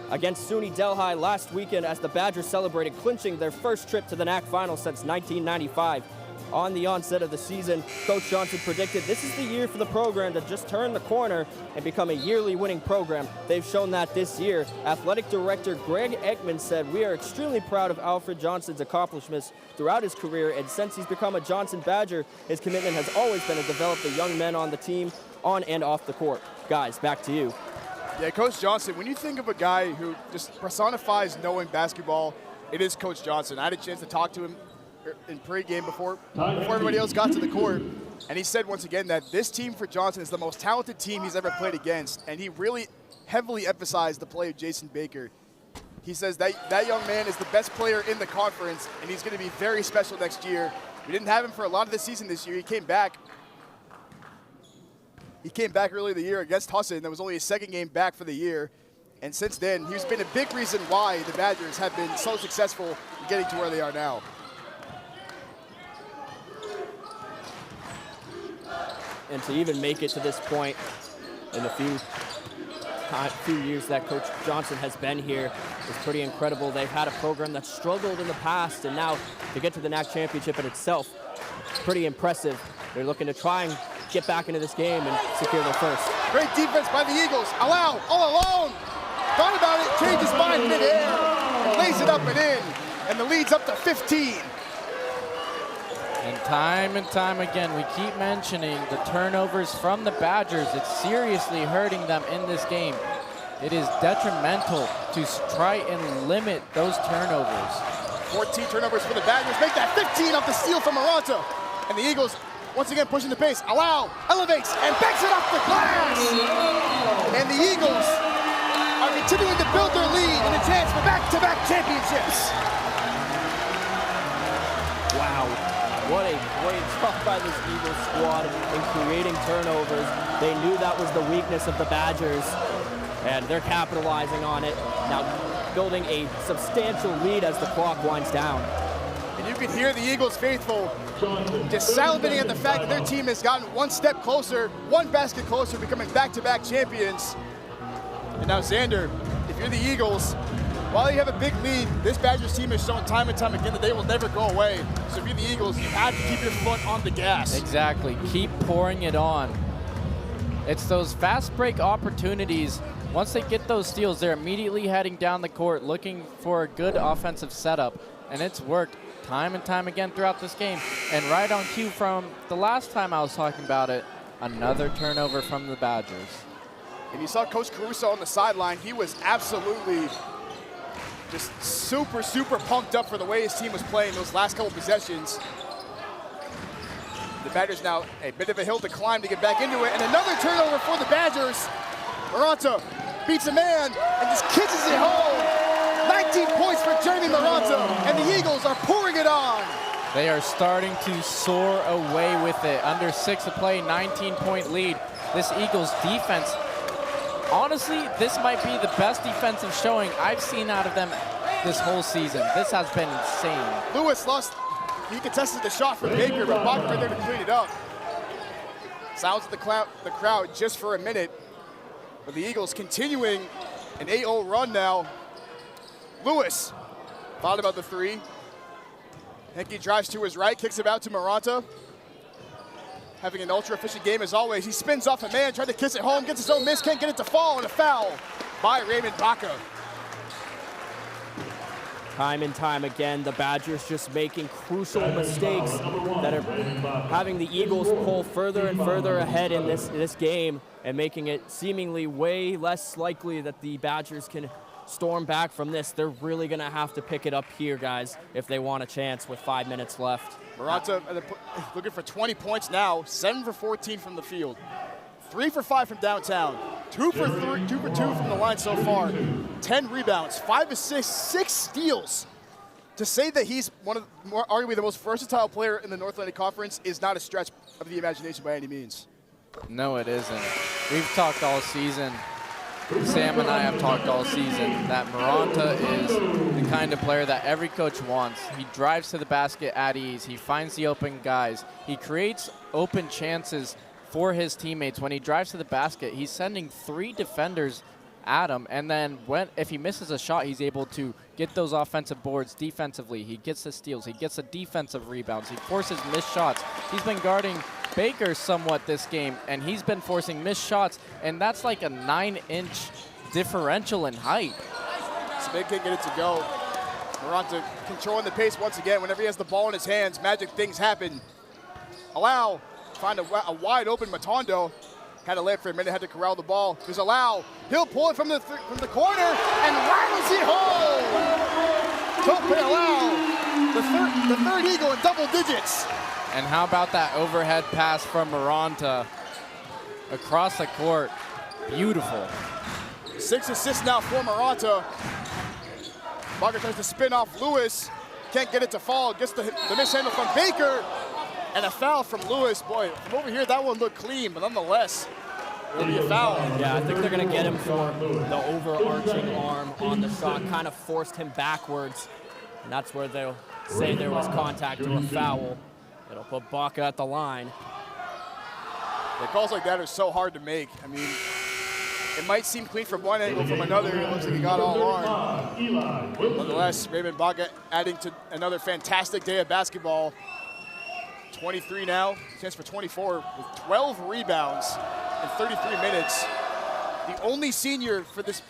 against SUNY Delhi last weekend as the Badgers celebrated clinching their first trip to the NAC Finals since 1995. On the onset of the season, Coach Johnson predicted this is the year for the program to just turn the corner and become a yearly winning program. They've shown that this year. Athletic Director Greg Ekman said, "We are extremely proud of Alfred Johnson's accomplishments throughout his career, and since he's become a Johnson Badger, his commitment has always been to develop the young men on the team, on and off the court." Guys, back to you. Yeah, Coach Johnson, when you think of a guy who just personifies knowing basketball, it is Coach Johnson. I had a chance to talk to him in pregame before everybody else got to the court, and he said once again that this team for Johnson is the most talented team he's ever played against, and he really heavily emphasized the play of Jason Baker. He says that young man is the best player in the conference, and he's going to be very special next year. We didn't have him for a lot of the season this year. He came back early in the year against Husson. That was only his second game back for the year, and since then, he's been a big reason why the Badgers have been so successful in getting to where they are now. And to even make it to this point in the few years that Coach Johnson has been here is pretty incredible. They've had a program that struggled in the past, and now to get to the NAC championship in itself, pretty impressive. They're looking to try and get back into this game and secure their first. Great defense by the Eagles. Allow, all alone. Thought about it, changed his mind mid-air, and lays it up and in, and the lead's up to 15. And time again, we keep mentioning the turnovers from the Badgers. It's seriously hurting them in this game. It is detrimental to try and limit those turnovers. 14 turnovers for the Badgers. Make that 15 off the steal from Maranta. And the Eagles, once again, pushing the pace. Allow, elevates, and backs it off the glass. And the Eagles are continuing to build their lead and a chance for back-to-back championships. Wow. What a great job by this Eagles squad in creating turnovers. They knew that was the weakness of the Badgers, and they're capitalizing on it. Now building a substantial lead as the clock winds down. And you can hear the Eagles faithful just salivating at the fact that their team has gotten one step closer, one basket closer, becoming back-to-back champions. And now Xander, if you're the Eagles, while you have a big lead, this Badgers team has shown time and time again that they will never go away. So if you're the Eagles, you have to keep your foot on the gas. Exactly. Keep pouring it on. It's those fast break opportunities. Once they get those steals, they're immediately heading down the court looking for a good offensive setup. And it's worked time and time again throughout this game. And right on cue from the last time I was talking about it, another turnover from the Badgers. And you saw Coach Caruso on the sideline. He was absolutely just super pumped up for the way his team was playing those last couple possessions. The Badgers now a bit of a hill to climb to get back into it, and another turnover for the Badgers. Maranta beats a man and just kisses it home. 19 points for Jeremy Maranta, and the Eagles are pouring it on. They are starting to soar away with it. Under 6 to play, 19-point lead. This Eagles defense, honestly, this might be the best defensive showing I've seen out of them this whole season. This has been insane. Lewis lost. He contested the shot from Baker, but Bach right there to clean it up. Sounds of the crowd just for a minute. But the Eagles continuing an 8-0 run now. Lewis thought about the three. Henke drives to his right, kicks it out to Maranta. Having an ultra-efficient game as always. He spins off a man, tried to kiss it home, gets his own miss, can't get it to fall, and a foul by Raymond Baca. Time and time again, the Badgers just making crucial mistakes that are having the Eagles pull further and further ahead in this game and making it seemingly way less likely that the Badgers can storm back from this. They're really going to have to pick it up here, guys, if they want a chance with 5 minutes left. Maranta looking for 20 points now, 7 for 14 from the field, 3 for 5 from downtown, 2 for 2 from the line so far, 10 rebounds, 5 assists, 6 steals. To say that he's arguably the most versatile player in the North Atlantic Conference is not a stretch of the imagination by any means. No, it isn't. We've talked all season. Sam and I have talked all season that Maranta is the kind of player that every coach wants. He drives to the basket at ease. He finds the open guys. He creates open chances for his teammates. When he drives to the basket, he's sending 3 defenders at him, and then if he misses a shot, he's able to get those offensive boards defensively. He gets the steals. He gets the defensive rebounds. He forces missed shots. He's been guarding Baker somewhat this game, and he's been forcing missed shots, and that's like a 9-inch differential in height. Smith can't get it to go. Maranta controlling the pace once again. Whenever he has the ball in his hands, magic things happen. Allow, find a wide open Matondo. Had to lay it for a minute, had to corral the ball. There's Allow. He'll pull it from the corner and rattles it home. Tope Allow, the third Eagle in double digits. And how about that overhead pass from Maranta across the court? Beautiful. 6 assists now for Maranta. Baca tries to spin off Lewis. Can't get it to fall. Gets the mishandle from Baker. And a foul from Lewis. Boy, from over here, that one looked clean, but nonetheless, it'll be a foul. Yeah, I think they're going to get him for the overarching arm on the shot. Kind of forced him backwards. And that's where they'll say there was contact or a foul. It'll put Baca at the line. The calls like that are so hard to make. I mean, it might seem clean from one angle, from another, it looks like he got all on. Nonetheless, Raymond Baca adding to another fantastic day of basketball. 23 now, chance for 24 with 12 rebounds in 33 minutes. The only senior for this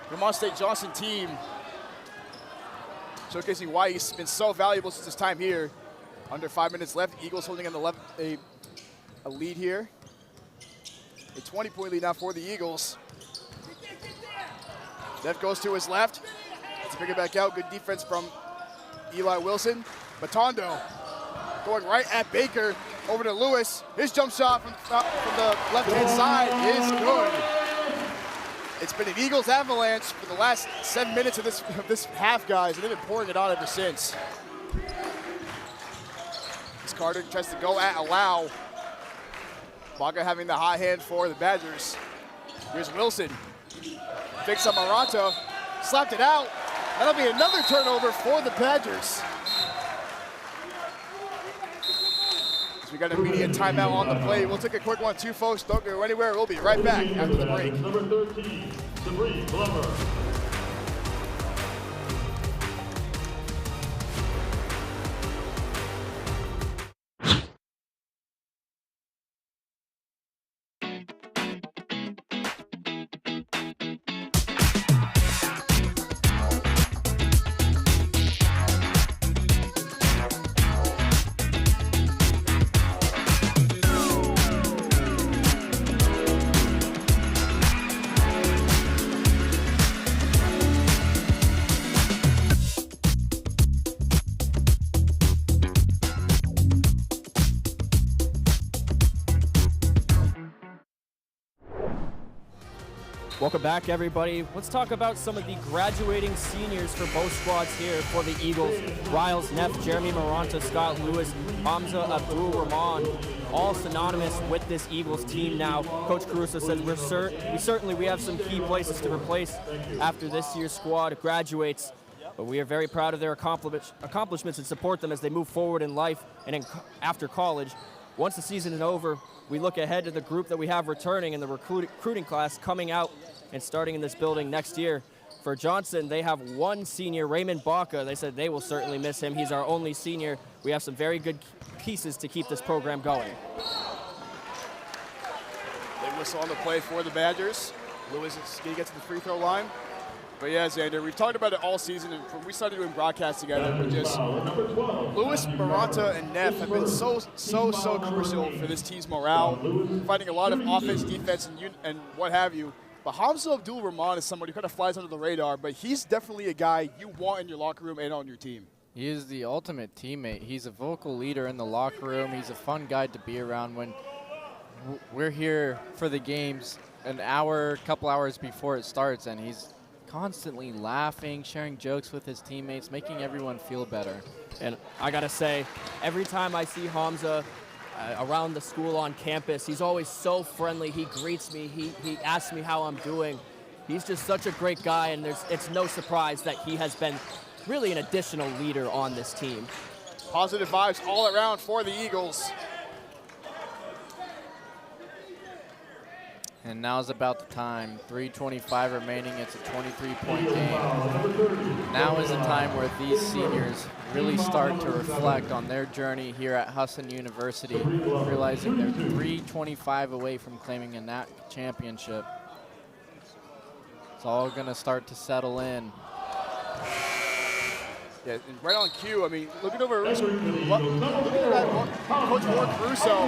Vermont State Johnson team, showcasing why he's been so valuable since his time here. Under 5 minutes left, Eagles holding on a lead here. A 20-point lead now for the Eagles. Neff goes to his left. Let's pick it back out. Good defense from Eli Wilson. Matondo going right at Baker, over to Lewis. His jump shot from the left-hand side is good. It's been an Eagles avalanche for the last 7 minutes of this half, guys, and they've been pouring it on ever since. As Carter tries to go at Allow. Baca having the high hand for the Badgers. Here's Wilson. Picks up Maranta, slapped it out. That'll be another turnover for the Badgers. We got an immediate timeout on the play. We'll take a quick one too, folks. Don't go anywhere. We'll be right back after the break. Number 13, Sabrina Glover. Welcome back, everybody. Let's talk about some of the graduating seniors for both squads here for the Eagles. Riles Neff, Jeremy Maranta, Scott Lewis, Hamza Abdul-Rahman, all synonymous with this Eagles team now. Coach Caruso said we have some key places to replace after this year's squad graduates. But we are very proud of their accomplishments and support them as they move forward in life and after college. Once the season is over, we look ahead to the group that we have returning in the recruiting class coming out and starting in this building next year. For Johnson, they have one senior, Raymond Baca. They said they will certainly miss him. He's our only senior. We have some very good pieces to keep this program going. They whistle on the play for the Badgers. Lewis is going to get to the free throw line. But yeah, Xander, we've talked about it all season, and when we started doing broadcasts together, but just Lewis, Maranta, and Neff have been so crucial for this team's morale, fighting a lot of offense, defense, and what have you. But Hamza Abdul-Rahman is somebody who kind of flies under the radar, but he's definitely a guy you want in your locker room and on your team. He is the ultimate teammate. He's a vocal leader in the locker room. He's a fun guy to be around when we're here for the games couple hours before it starts, and he's constantly laughing, sharing jokes with his teammates, making everyone feel better. And I gotta say, every time I see Hamza around the school on campus, he's always so friendly. He greets me, he asks me how I'm doing. He's just such a great guy, and it's no surprise that he has been really an additional leader on this team. Positive vibes all around for the Eagles. And now's about the time. 3:25 remaining. It's a 23-point game. Now is the time where these seniors really start to reflect on their journey here at Husson University, realizing they're 3:25 away from claiming a NAC championship. It's all going to start to settle in. Yeah, and right on cue. I mean, looking over at Coach Ward Caruso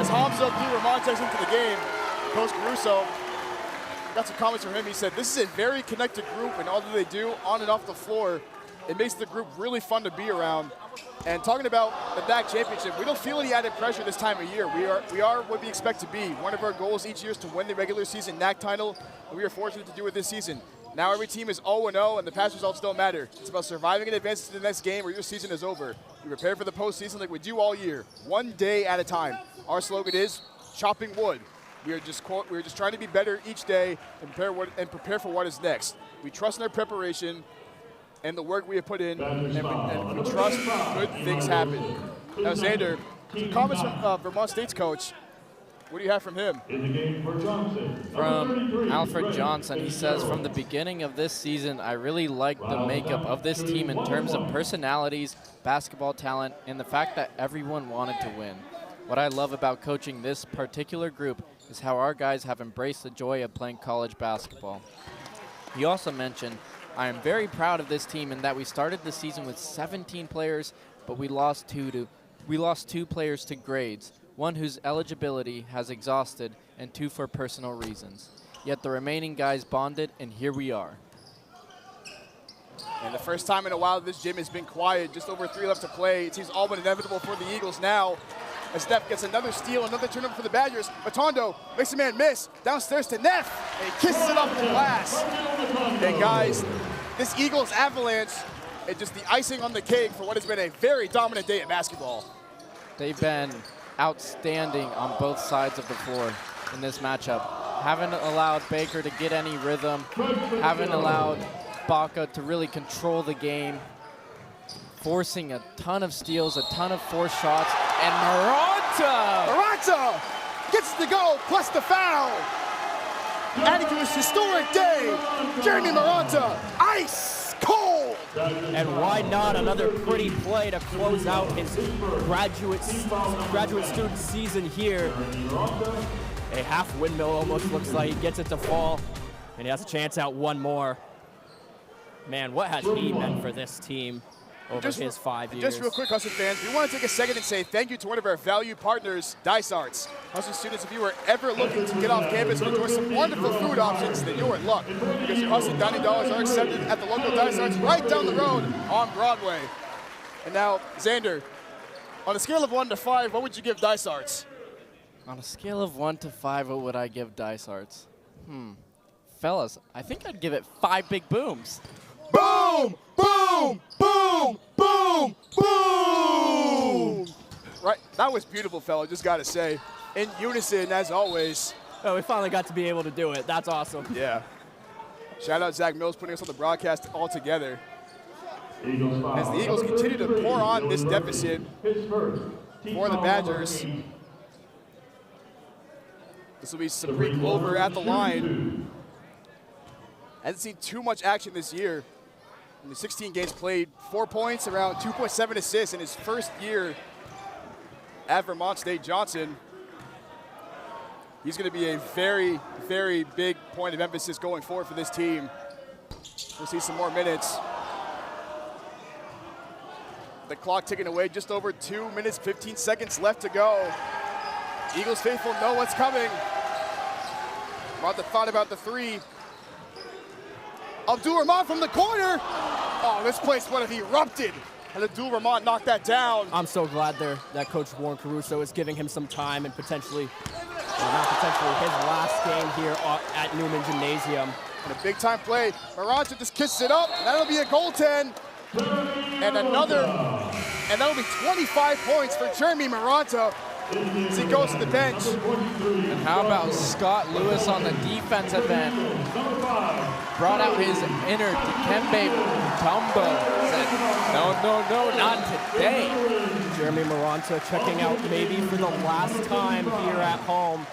as Hamza Abdul-Rahman checks into the game. Coach Caruso, got some comments from him. He said, this is a very connected group, and all that they do on and off the floor, it makes the group really fun to be around. And talking about the NAC championship, we don't feel any added pressure this time of year. We are what we expect to be. One of our goals each year is to win the regular season NAC title, and we are fortunate to do it this season. Now every team is 0-0, and the past results don't matter. It's about surviving and advancing to the next game, or your season is over. We prepare for the postseason like we do all year, one day at a time. Our slogan is chopping wood. We're just trying to be better each day and prepare for what is next. We trust in our preparation and the work we have put in, and we trust good things happen. Now, Xander, some comments from Vermont State's coach. What do you have from him? From Alfred Johnson, he says, from the beginning of this season, I really liked the makeup of this team in terms of personalities, basketball talent, and the fact that everyone wanted to win. What I love about coaching this particular group is how our guys have embraced the joy of playing college basketball. He also mentioned, I am very proud of this team in that we started the season with 17 players, but we lost two players to grades, one whose eligibility has exhausted and two for personal reasons. Yet the remaining guys bonded, and here we are. And the first time in a while this gym has been quiet, just over 3 left to play. It seems all but inevitable for the Eagles now. As Neff gets another steal, another turnover for the Badgers. Matondo makes a man miss. Downstairs to Neff, and he kisses it off the glass. And guys, this Eagles avalanche is just the icing on the cake for what has been a very dominant day at basketball. They've been outstanding on both sides of the floor in this matchup. Haven't allowed Baker to get any rhythm. Haven't allowed Baca to really control the game. Forcing a ton of steals, a ton of forced shots, and Maranta gets the goal plus the foul. Adding to his historic day, Jeremy Maranta, ice cold. And why not another pretty play to close out his graduate student season here. A half windmill almost looks like. He gets it to fall, and he has a chance at one more. Man, what has he meant for this team over his 5 years? Just real quick, Husson fans, we want to take a second and say thank you to one of our valued partners, Dice Arts. Husson students, if you are ever looking to get off campus and enjoy some wonderful food options, then you're in luck, because your Husson dining dollars are accepted at the local Dice Arts right down the road on Broadway. And now, Xander, on a scale of 1 to 5, what would you give Dice Arts? On a scale of 1 to 5, what would I give Dice Arts? Fellas, I think I'd give it 5 big booms. Boom! Boom! Boom! Boom! Boom! Right, that was beautiful, fella, just gotta say. In unison, as always. Oh, we finally got to be able to do it. That's awesome. Yeah. Shout out Zach Mills putting us on the broadcast all together. as the Eagles continue to pour on this deficit for the Badgers. This will be Sabri Glover at the line. Hasn't seen too much action this year. In the 16 games played, 4 points, around 2.7 assists in his first year at Vermont State Johnson. He's going to be a very, very big point of emphasis going forward for this team. We'll see some more minutes. The clock ticking away, just over 2 minutes, 15 seconds left to go. Eagles faithful know what's coming. Martha thought about the three. Abdul-Rahman from the corner. Oh, this place would have erupted had Abdul-Rahman knocked that down. I'm so glad that Coach Warren Caruso is giving him some time and potentially, well, not potentially, his last game here at Newman Gymnasium. And a big time play. Maranta just kisses it up. That'll be a goaltend. And that'll be 25 points for Jeremy Maranta as he goes to the bench. And how about Scott Lewis on the defensive end? Brought out his inner Dikembe Mutombo. Said, no, not today. Jeremy Maranta checking out maybe for the last time here at home.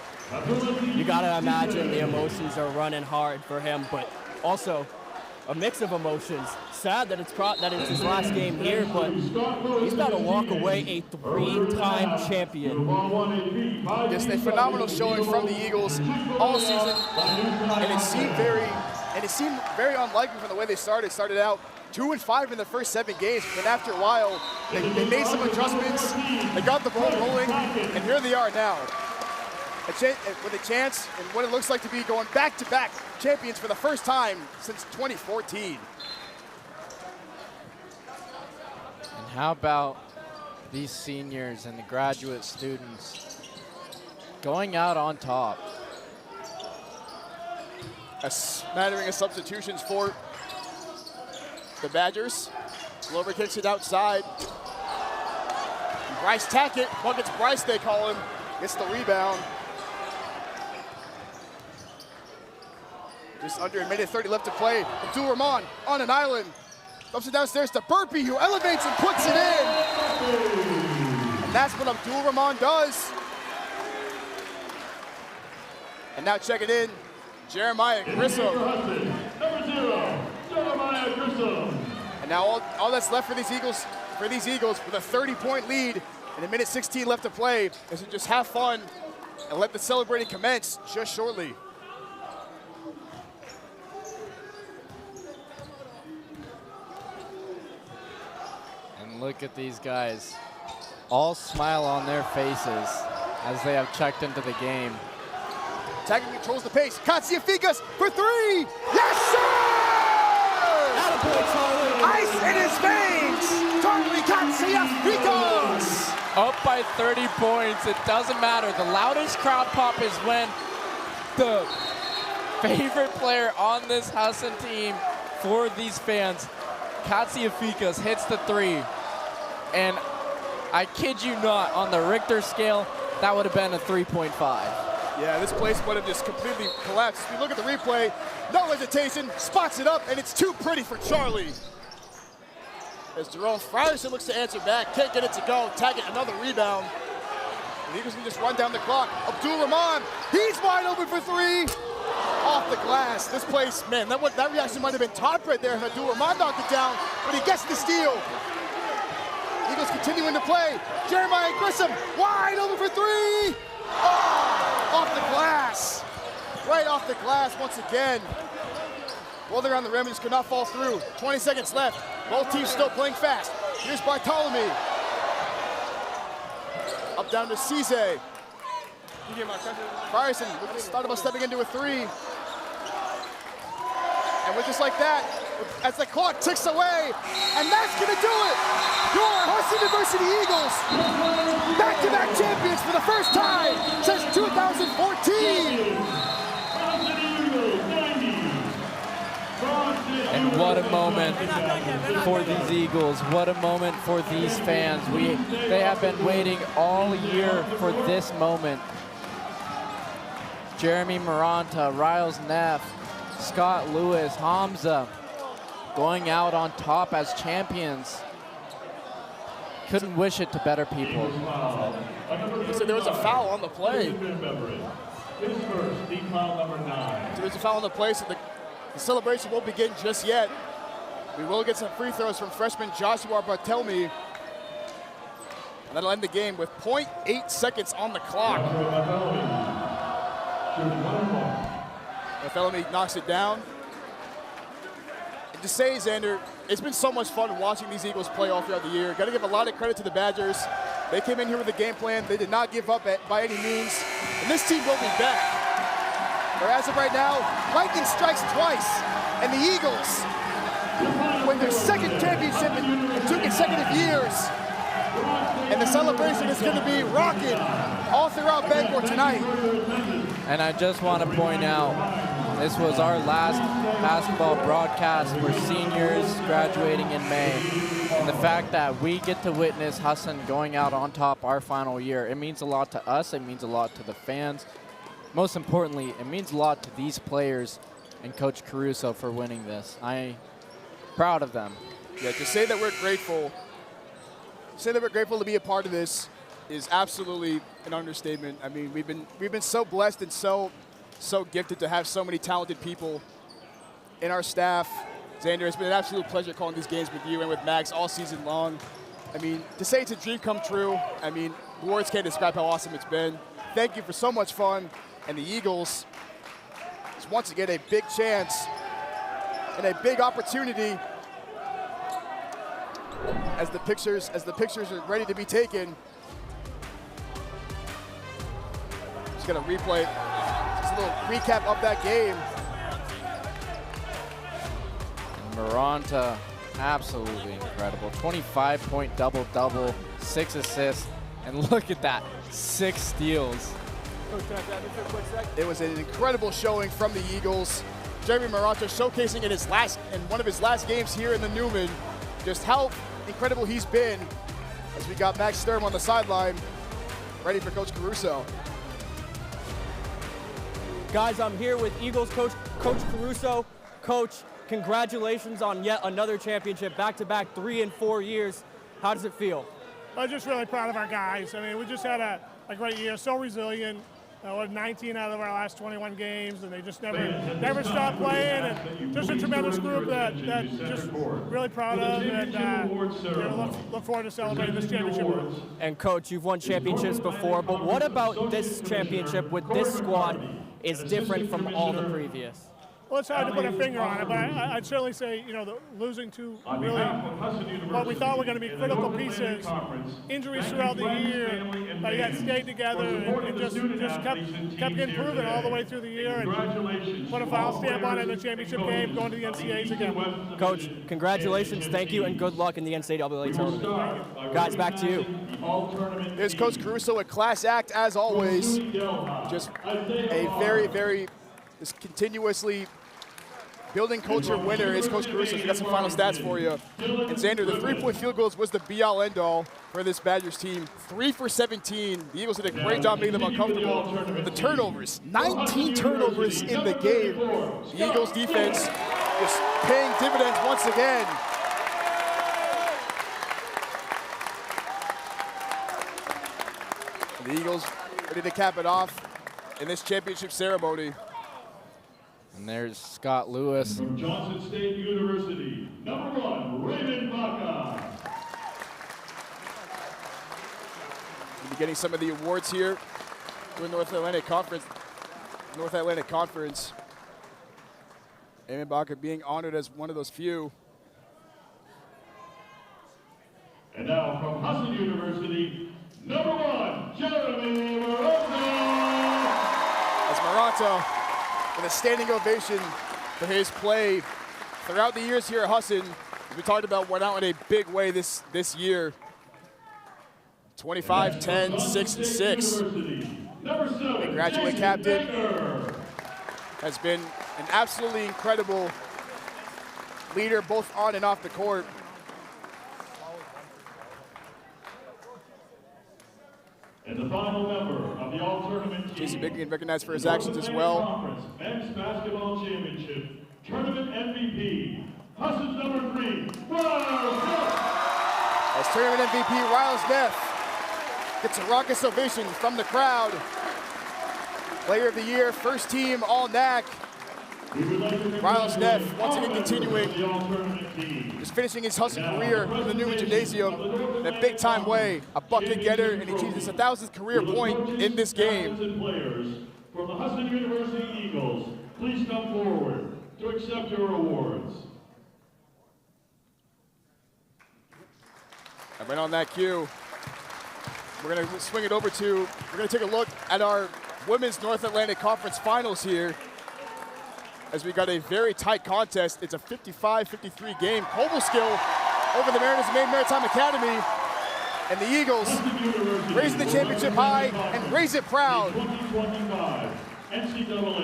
You gotta imagine the emotions are running hard for him, but also a mix of emotions. Sad that it's his last game here, but he's about to walk away a three-time champion. Just a phenomenal showing from the Eagles all season, and it seemed very unlikely from the way they started. Started out 2-5 in the first 7 games, but then after a while, they made some adjustments. They got the ball rolling, and here they are now. With a chance and what it looks like to be going back-to-back champions for the first time since 2014. And how about these seniors and the graduate students going out on top? A smattering of substitutions for the Badgers. Glover kicks it outside. Bryce Tackett, Buckets Bryce they call him, gets the rebound. Just under a minute 30 left to play. Abdul-Rahman on an island. Dumps it downstairs to Burpee, who elevates and puts it in. And that's what Abdul-Rahman does. And now check it in, Jeremiah Grissom. Number 0, Jeremiah Grissom. And now all that's left for these Eagles with a 30-point lead and a minute 16 left to play is to just have fun and let the celebrating commence just shortly. Look at these guys, all smile on their faces as they have checked into the game. Tagging controls the pace. Katsiafikas for 3. Yes, sir! Attaboy, Charlie. Ice in his veins. Charlie Katsiafikas. Up by 30 points. It doesn't matter. The loudest crowd pop is when the favorite player on this Husson team for these fans, Katsiafikas, hits the 3. And I kid you not, on the Richter scale, that would have been a 3.5. Yeah, this place would have just completely collapsed. If you look at the replay, no hesitation, spots it up, and it's too pretty for Charlie. As Jerome Frierson looks to answer back, can't get it to go. Taggett, another rebound. The Eagles can just run down the clock. Abdul-Rahman, he's wide open for 3. Off the glass. This place, man, that reaction might have been top right there if Abdul-Rahman knocked it down, but he gets the steal. Eagles continuing to play. Jeremiah Grissom, wide open for 3. Oh, off the glass. Right off the glass once again. Rolled around the rim and just could not fall through. 20 seconds left. Both teams still playing fast. Here's Bartholomew. Up down to Cisse. Frierson thought about stepping into a 3. And we're just like that, as the clock ticks away, and that's gonna do it. Your Husson University Eagles, back-to-back champions for the first time since 2014. And what a moment for these Eagles. What a moment for these fans. They have been waiting all year for this moment. Jeremy Maranta, Riles Neff, Scott Lewis, Hamza, going out on top as champions. Couldn't wish it to better people. So there was a foul on the play. His first, team foul number 9. So there's a foul on the play, so the celebration won't begin just yet. We will get some free throws from freshman Joshua Bartelme. And that'll end the game with 0.8 seconds on the clock. Bartelme knocks it down. And to say, Xander, it's been so much fun watching these Eagles play all throughout the year. Got to give a lot of credit to the Badgers. They came in here with a game plan. They did not give up by any means. And this team will be back. But as of right now, lightning strikes twice. And the Eagles win their second championship in 2 consecutive years. And the celebration is going to be rocking all throughout Bangor tonight. And I just want to point out, this was our last basketball broadcast. We're seniors graduating in May. And the fact that we get to witness Husson going out on top our final year, it means a lot to us. It means a lot to the fans. Most importantly, it means a lot to these players and Coach Caruso for winning this. I'm proud of them. Yeah, to say that we're grateful, to be a part of this is absolutely an understatement. I mean, we've been so blessed and so gifted to have so many talented people in our staff. Xander, it's been an absolute pleasure calling these games with you and with Max all season long. I mean, to say it's a dream come true, I mean, words can't describe how awesome it's been. Thank you for so much fun. And the Eagles is once again a big chance and a big opportunity as the pictures are ready to be taken. Just gonna replay, just a little recap of that game. Maranta, absolutely incredible. 25-point double-double, 6 assists, and look at that, 6 steals. It was an incredible showing from the Eagles. Jeremy Maranta showcasing in one of his last games here in the Newman, just how incredible he's been as we got Max Sturm on the sideline, ready for Coach Caruso. Guys, I'm here with Eagles coach Caruso. Coach, congratulations on yet another championship, back-to-back 3 and 4 years. How does it feel? I'm just really proud of our guys. I mean, we just had a great year, so resilient. We're 19 out of our last 21 games, and they just never stopped playing. And just a tremendous group that just really proud of, and look forward to celebrating this championship. And Coach, you've won championships before, but what about this championship with this squad is different from all the previous? Well, it's hard to put a finger on it, but I'd certainly say, losing two really what we thought were going to be critical pieces, injuries throughout the year, but yet stayed together and just kept improving all the way through the year and put a foul stamp on it in the championship game, going to the NCAAs again. Coach, congratulations, thank you, and good luck in the NCAA tournament. Guys, back to you. Here's Coach Caruso, a class act as always. Just a very, very continuously building culture winner is Coach Caruso. We got some final stats for you. And Xander, the 3-point field goals was the be-all, end-all for this Badgers team. 3 for 17. The Eagles did a great job making them uncomfortable. The turnovers, 19 turnovers in the game. The Eagles defense just paying dividends once again. The Eagles ready to cap it off in this championship ceremony. And there's Scott Lewis. From Johnson State University, #1, Raymond Baca. We'll be getting some of the awards here for the North Atlantic Conference. Raymond Baca being honored as one of those few. And now from Husson University, #1, Jeremy Maranta. As Maranta, with a standing ovation for his play throughout the years here at Husson, as we talked about, went out in a big way this year. 25, 10, 6, and 6. The graduate captain has been an absolutely incredible leader both on and off the court. And the final member of the all-tournament team, Jason Bickman recognized for his actions as well. Conference Men's Basketball Championship Tournament MVP, Husson's number 3, Riles Neff. As tournament MVP Riles Neff gets a raucous ovation from the crowd. Player of the year, first team All-NAC. Riles Neff once again continuing, just finishing his Husson career in the Newman Gymnasium in a big-time way. A bucket getter, and he achieved his 1,000th career point in this game. Players from the Husson University Eagles, please come forward to accept your awards. And right on that cue, we're going to swing it over to, we're going to take a look at our Women's North Atlantic Conference Finals here, as we got a very tight contest. It's a 55-53 game. Cobleskill over the Mariners of Maine Maritime Academy, and the Eagles raising the championship high and raise it proud.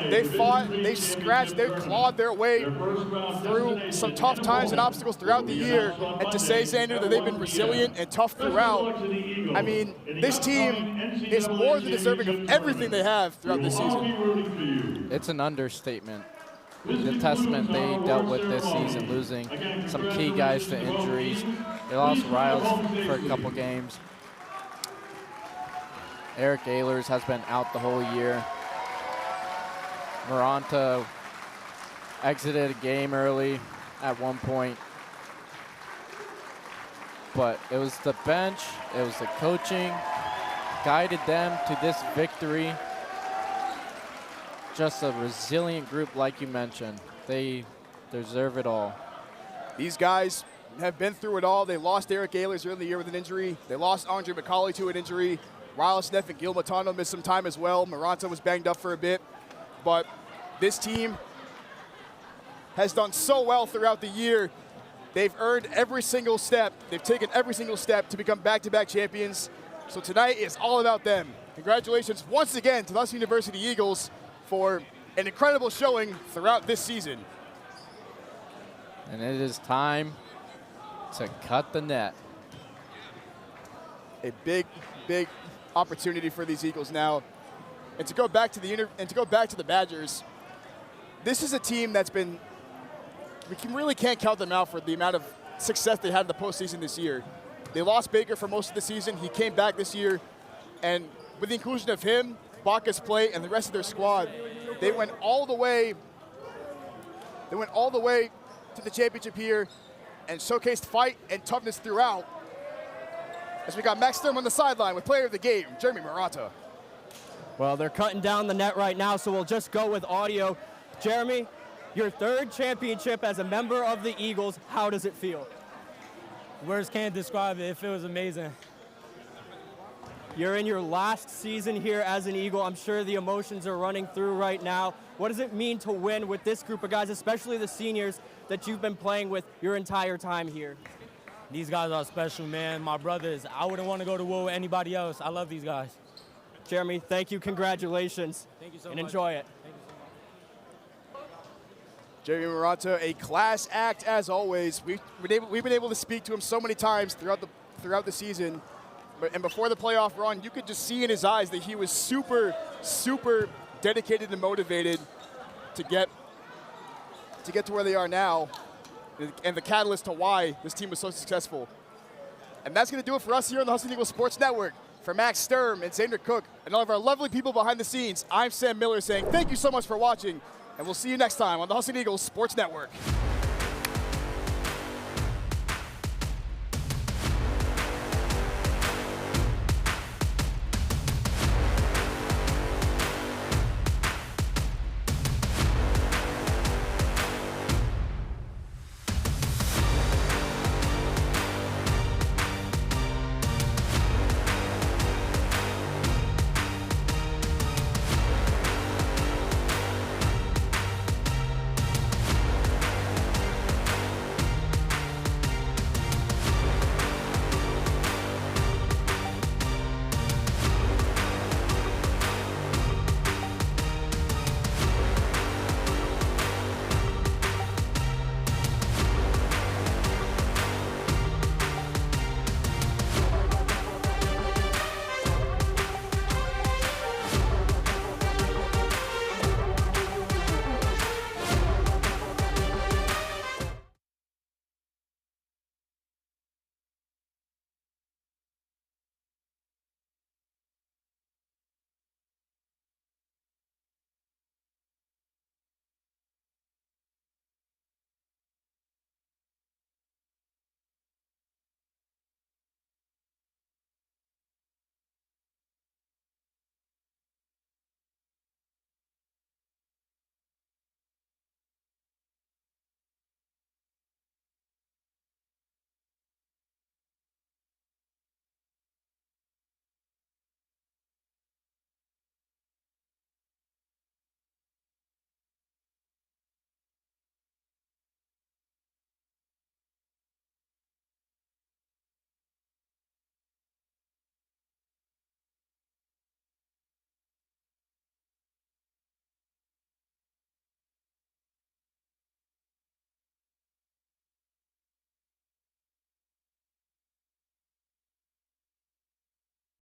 They fought, they scratched, they clawed their way through some tough times and obstacles throughout the year. And to say, Xander, that they've been resilient and tough throughout, I mean, this team is more than deserving of everything they have throughout this season. It's an understatement. The testament they dealt with this season, losing some key guys to injuries. They lost Riles for a couple games. Eric Ehlers has been out the whole year. Maranta exited a game early at one point. But it was the bench, it was the coaching, guided them to this victory. Just a resilient group, like you mentioned. They deserve it all. These guys have been through it all. They lost Eric Ehlers early in the year with an injury. They lost Andre McCauley to an injury. Riles Neff and Gil Matano missed some time as well. Maranta was banged up for a bit. But this team has done so well throughout the year. They've earned every single step. They've taken every single step to become back-to-back champions. So tonight is all about them. Congratulations once again to the Husson University Eagles for an incredible showing throughout this season. And it is time to cut the net. A big, big opportunity for these Eagles now. And to go back to the Badgers, this is a team that's been, really can't count them out for the amount of success they had in the postseason this year. They lost Baker for most of the season. He came back this year, and with the inclusion of him, Baca's play, and the rest of their squad, they went all the way to the championship here and showcased fight and toughness throughout. As we got Max Sturm on the sideline with player of the game, Jeremy Maranta. Well, they're cutting down the net right now, so we'll just go with audio. Jeremy, your third championship as a member of the Eagles, how does it feel? Words can't describe it. It feels amazing. You're in your last season here as an Eagle. I'm sure the emotions are running through right now. What does it mean to win with this group of guys, especially the seniors that you've been playing with your entire time here? These guys are special, man. My brothers. I wouldn't want to go to war with anybody else. I love these guys. Jeremy, thank you. Congratulations. Thank you so much. And enjoy it. Thank you so much. Jeremy Maranta, a class act as always. We've been able to speak to him so many times throughout the season. And before the playoff run, you could just see in his eyes that he was super, super dedicated and motivated to get to where they are now, and the catalyst to why this team was so successful. And that's going to do it for us here on the Husson Eagles Sports Network. For Max Sturm and Xander Cook and all of our lovely people behind the scenes, I'm Sam Miller saying thank you so much for watching, and we'll see you next time on the Husson Eagles Sports Network.